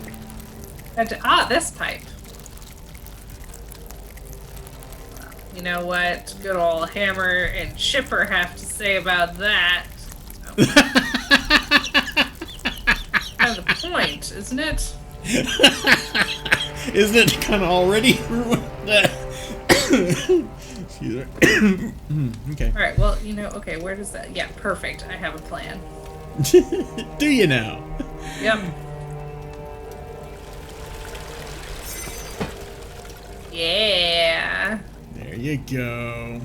[SPEAKER 2] This pipe. You know what good old Hammer and Chipper have to say about that? Kind of the point, isn't it?
[SPEAKER 1] Isn't it kind of already ruined? Excuse me. Okay.
[SPEAKER 2] All right. Well, okay. Where does that? Yeah, perfect. I have a plan.
[SPEAKER 1] Do you now?
[SPEAKER 2] Yep. Yeah.
[SPEAKER 1] There you go.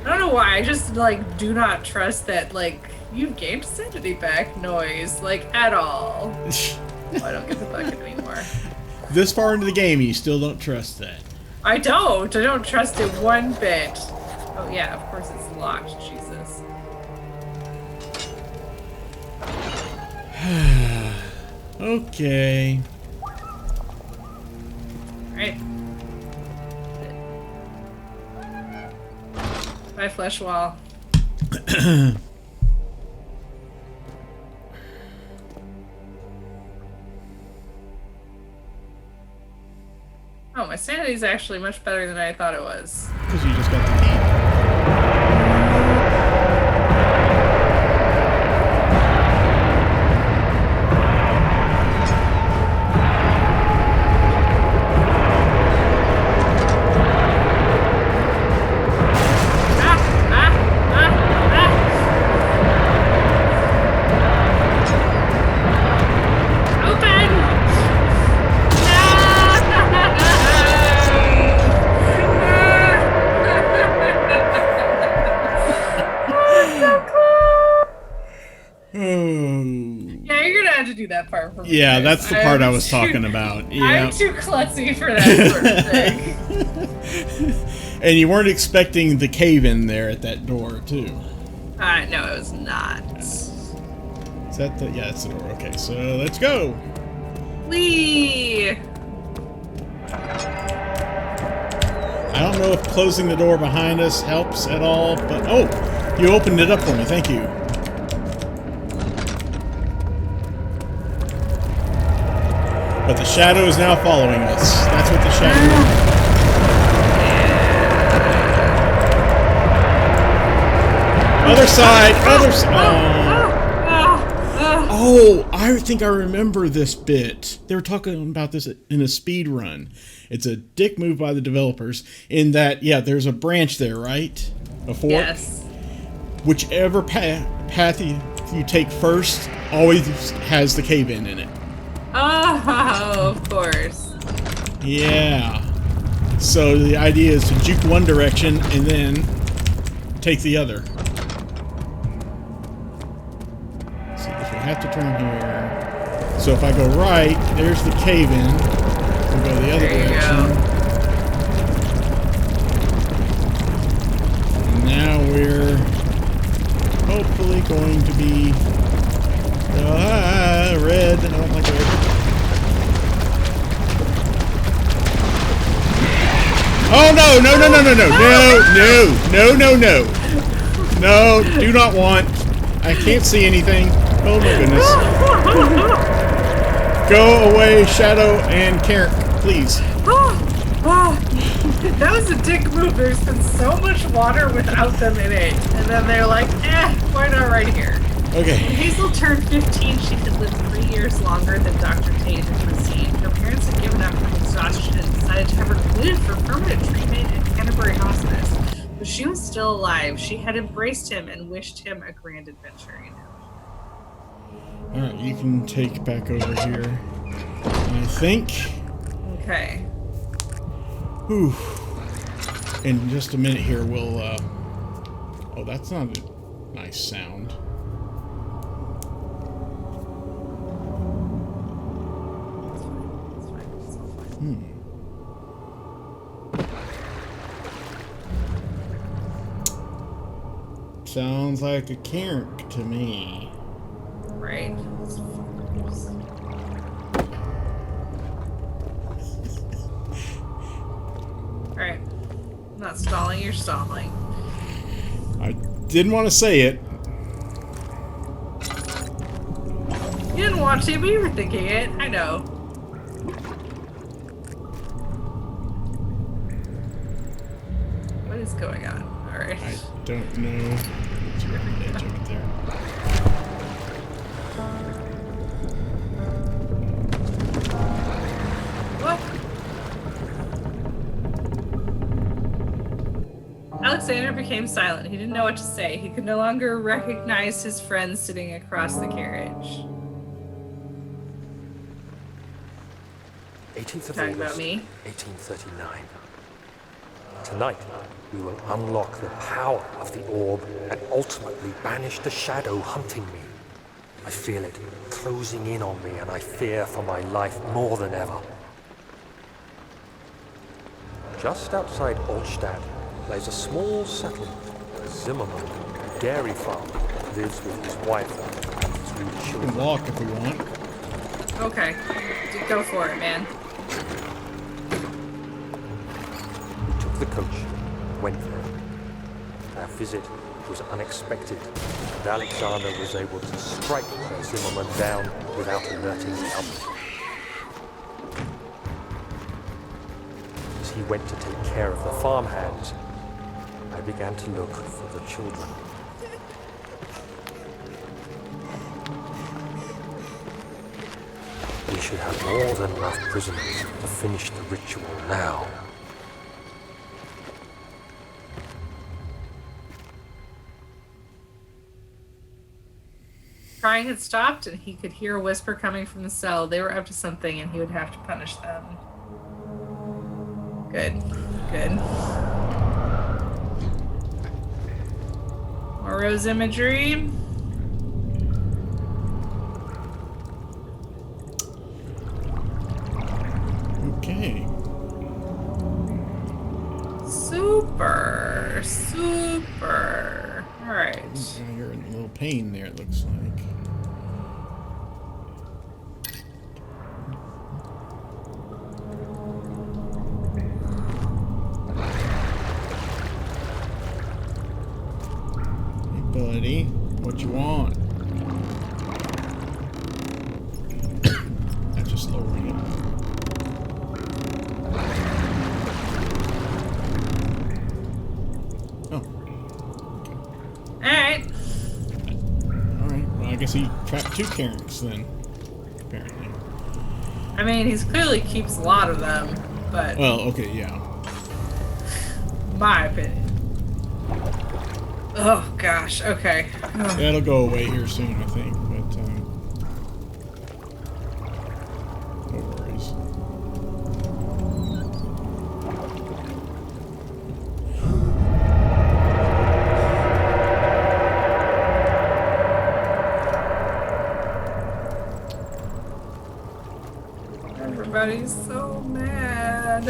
[SPEAKER 2] I don't know why. I just do not trust that you've gained sanity back noise at all. Oh, I don't get the bucket anymore.
[SPEAKER 1] This far into the game, you still don't trust that.
[SPEAKER 2] I don't. I don't trust it one bit. Oh, yeah, of course it's locked. Jesus.
[SPEAKER 1] Okay.
[SPEAKER 2] Alright. Bye, flesh wall. Oh, my sanity's actually much better than I thought it was.
[SPEAKER 1] Because you just got the key. Yeah, that's the part I was talking about. Yeah.
[SPEAKER 2] I'm too klutzy for that sort of thing.
[SPEAKER 1] And you weren't expecting the cave in there at that door, too.
[SPEAKER 2] No, it was not.
[SPEAKER 1] Is that the... Yeah, that's the door. Okay, so let's go.
[SPEAKER 2] Whee!
[SPEAKER 1] I don't know if closing the door behind us helps at all, but... Oh! You opened it up for me. Thank you. But the shadow is now following us. That's what the shadow is. Other side! Other side! Oh, I think I remember this bit. They were talking about this in a speed run. It's a dick move by the developers in that, yeah, there's a branch there, right? A fork?
[SPEAKER 2] Yes.
[SPEAKER 1] Whichever path you take first always has the cave-in in it.
[SPEAKER 2] Oh, of course.
[SPEAKER 1] Yeah. So the idea is to juke one direction and then take the other. See, if we have to turn here. So if I go right, there's the cave-in. We'll go the other direction. And now we're hopefully going to be... red. I don't like red. Oh no, no, no, no, no, no, no, no, no, no, no. No, do not want. I can't see anything. Oh my goodness. Go away, Shadow and Karen, please.
[SPEAKER 2] That was a dick move. There's been so much water without them in it. And then they're like, why not right here?
[SPEAKER 1] Okay.
[SPEAKER 2] When Hazel turned 15, she had lived 3 years longer than Dr. Tate had foreseen. Her parents had given up from exhaustion and decided to have her committed for permanent treatment at Canterbury Hospice. But she was still alive. She had embraced him and wished him a grand adventure, you know.
[SPEAKER 1] Alright, you can take back over here. I think.
[SPEAKER 2] Okay.
[SPEAKER 1] Whew. In just a minute here, we'll, Oh, that's not a nice sound. Sounds like a Karen to me.
[SPEAKER 2] Right. Alright. I'm not stalling, you're stalling.
[SPEAKER 1] I didn't want to say it.
[SPEAKER 2] You didn't want to, but you were thinking it. I know. What is going on? Alright.
[SPEAKER 1] I don't know. It's right on the edge of it there.
[SPEAKER 2] What? Alexander became silent. He didn't know what to say. He could no longer recognize his friends sitting across the carriage.
[SPEAKER 3] 18th of
[SPEAKER 2] Talking
[SPEAKER 3] August,
[SPEAKER 2] about me?
[SPEAKER 3] 1839. Tonight, we will unlock the power of the orb and ultimately banish the shadow hunting me. I feel it closing in on me and I fear for my life more than ever. Just outside Altstadt lays a small settlement. Zimmerman, dairy farmer, lives with his wife and 3
[SPEAKER 1] We
[SPEAKER 3] children.
[SPEAKER 1] can walk if we want.
[SPEAKER 2] Okay. Go for it, man.
[SPEAKER 3] We took the coach, went there. Our visit was unexpected, and Alexander was able to strike Zimmerman down without alerting the others. As he went to take care of the farmhands, I began to look for the children. We should have more than enough prisoners to finish the ritual now.
[SPEAKER 2] Crying had stopped, and he could hear a whisper coming from the cell. They were up to something, and he would have to punish them. Good. Good. More rose imagery.
[SPEAKER 1] Okay.
[SPEAKER 2] Super. Super. All right.
[SPEAKER 1] Yeah, you're in a little pain there, it looks like. Hey, buddy, what you want? That's just lowering it. Oh.
[SPEAKER 2] Alright.
[SPEAKER 1] Alright, well, I guess he trapped 2 Karens then, apparently.
[SPEAKER 2] I mean, he clearly keeps a lot of them, but
[SPEAKER 1] Well, okay, yeah.
[SPEAKER 2] my opinion. Oh, gosh. Okay. Ugh.
[SPEAKER 1] That'll go away here soon, I think, but, no worries.
[SPEAKER 2] Everybody's so mad.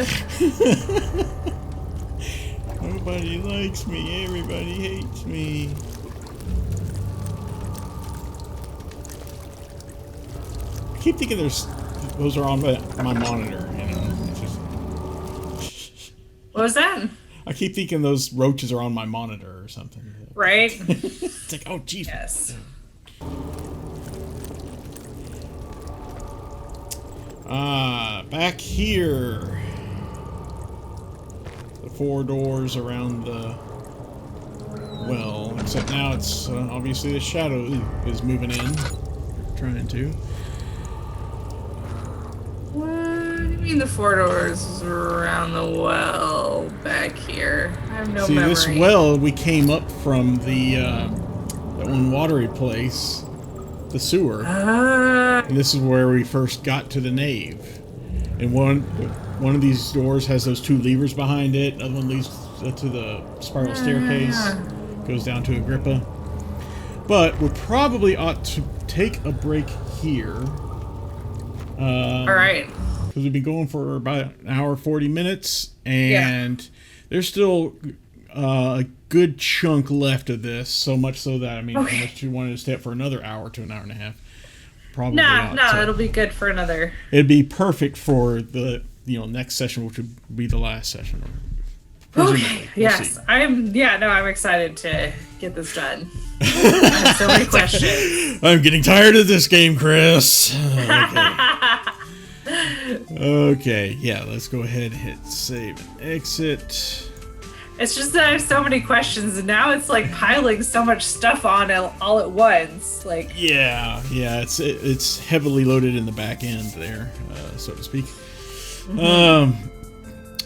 [SPEAKER 1] Nobody likes me, everybody hates me. I keep thinking those are on my monitor, you know. It's just,
[SPEAKER 2] What was that?
[SPEAKER 1] I keep thinking those roaches are on my monitor or something.
[SPEAKER 2] Right?
[SPEAKER 1] It's like, oh, jeez.
[SPEAKER 2] Yes.
[SPEAKER 1] Back here. The 4 doors around the well, except now it's obviously the shadow is moving in. Trying to.
[SPEAKER 2] What do you mean the 4 doors around the well back here? I have no
[SPEAKER 1] See,
[SPEAKER 2] memory.
[SPEAKER 1] this well, we came up from the that one watery place, the sewer. And this is where we first got to the nave. And one of these doors has those 2 levers behind it. Another one leads to the spiral staircase. Goes down to Agrippa. But we probably ought to take a break here.
[SPEAKER 2] All right.
[SPEAKER 1] Because we've been going for about an hour, 40 minutes. And there's still a good chunk left of this. So much so that, I mean, unless you wanted to stay up for another hour to an hour and a half. Probably not.
[SPEAKER 2] No,
[SPEAKER 1] So
[SPEAKER 2] it'll be good for another.
[SPEAKER 1] it'd be perfect for the next session, which would be the last session.
[SPEAKER 2] Okay. Yes.
[SPEAKER 1] See.
[SPEAKER 2] I'm excited to get this done. I have so many questions.
[SPEAKER 1] I'm getting tired of this game, Chris. Okay, yeah, let's go ahead and hit save and exit.
[SPEAKER 2] It's just that I have so many questions, and now it's like piling so much stuff on all at once. Like,
[SPEAKER 1] Yeah, it's heavily loaded in the back end there, so to speak.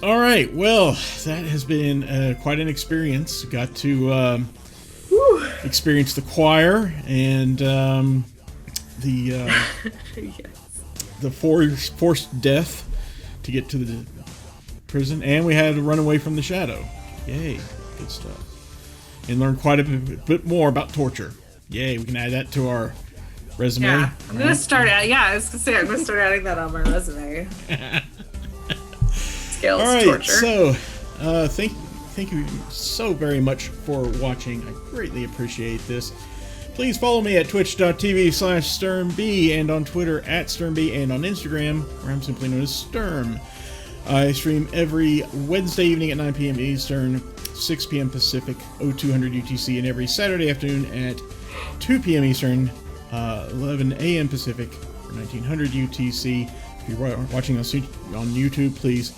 [SPEAKER 1] All right, well, that has been quite an experience. Got to experience the choir and the forced death to get to the prison, and we had to run away from the shadow. Yay, good stuff. And learn quite a bit more about torture. Yay, we can add that to our resume.
[SPEAKER 2] yeah, I'm gonna start. I was gonna say I'm gonna start adding that on my resume. Let's scales
[SPEAKER 1] All right,
[SPEAKER 2] torture.
[SPEAKER 1] so thank you so very much for watching. I greatly appreciate this. Please follow me at twitch.tv/SturmB and on Twitter at SturmB and on Instagram, where I'm simply known as Sturm. I stream every Wednesday evening at 9 p.m. Eastern, 6 p.m. Pacific, 0200 UTC, and every Saturday afternoon at 2 p.m. Eastern, 11 a.m. Pacific, 1900 UTC. If you're watching us on YouTube, please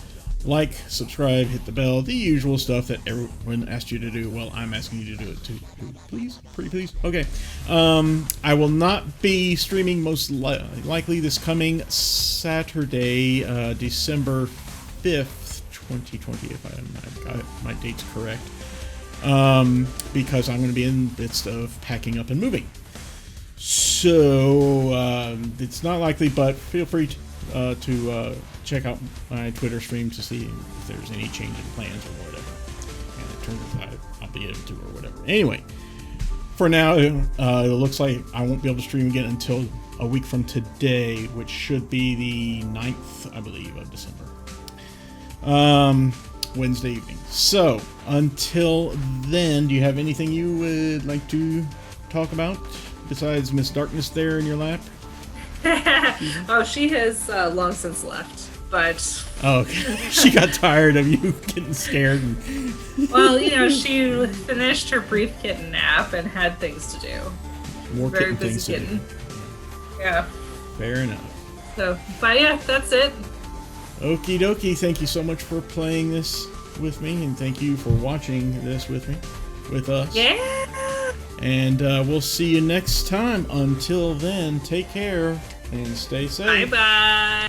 [SPEAKER 1] like, subscribe, hit the bell, the usual stuff that everyone asked you to do. Well, I'm asking you to do it too. Please? Pretty please? Okay. I will not be streaming most likely this coming Saturday, December 5th, 2020, if I've got my dates correct. Because I'm going to be in the midst of packing up and moving. So, it's not likely, but feel free to check out my Twitter stream to see if there's any change in plans or whatever. And it turns out I'll be able to or whatever. Anyway, for now, it looks like I won't be able to stream again until a week from today, which should be the 9th, I believe, of December. Wednesday evening. So, until then, do you have anything you would like to talk about besides Miss Darkness there in your lap?
[SPEAKER 2] Oh, she has long since left, but...
[SPEAKER 1] Oh, okay. She got tired of you getting scared.
[SPEAKER 2] Well, she finished her brief kitten nap and had things to do.
[SPEAKER 1] More
[SPEAKER 2] Very
[SPEAKER 1] kitten
[SPEAKER 2] busy
[SPEAKER 1] things to do.
[SPEAKER 2] kitten. Yeah.
[SPEAKER 1] Fair enough.
[SPEAKER 2] So, but yeah, that's it.
[SPEAKER 1] Okie dokie. Thank you so much for playing this with me, and thank you for watching this with us.
[SPEAKER 2] Yeah!
[SPEAKER 1] And we'll see you next time. Until then, take care and stay safe.
[SPEAKER 2] Bye-bye!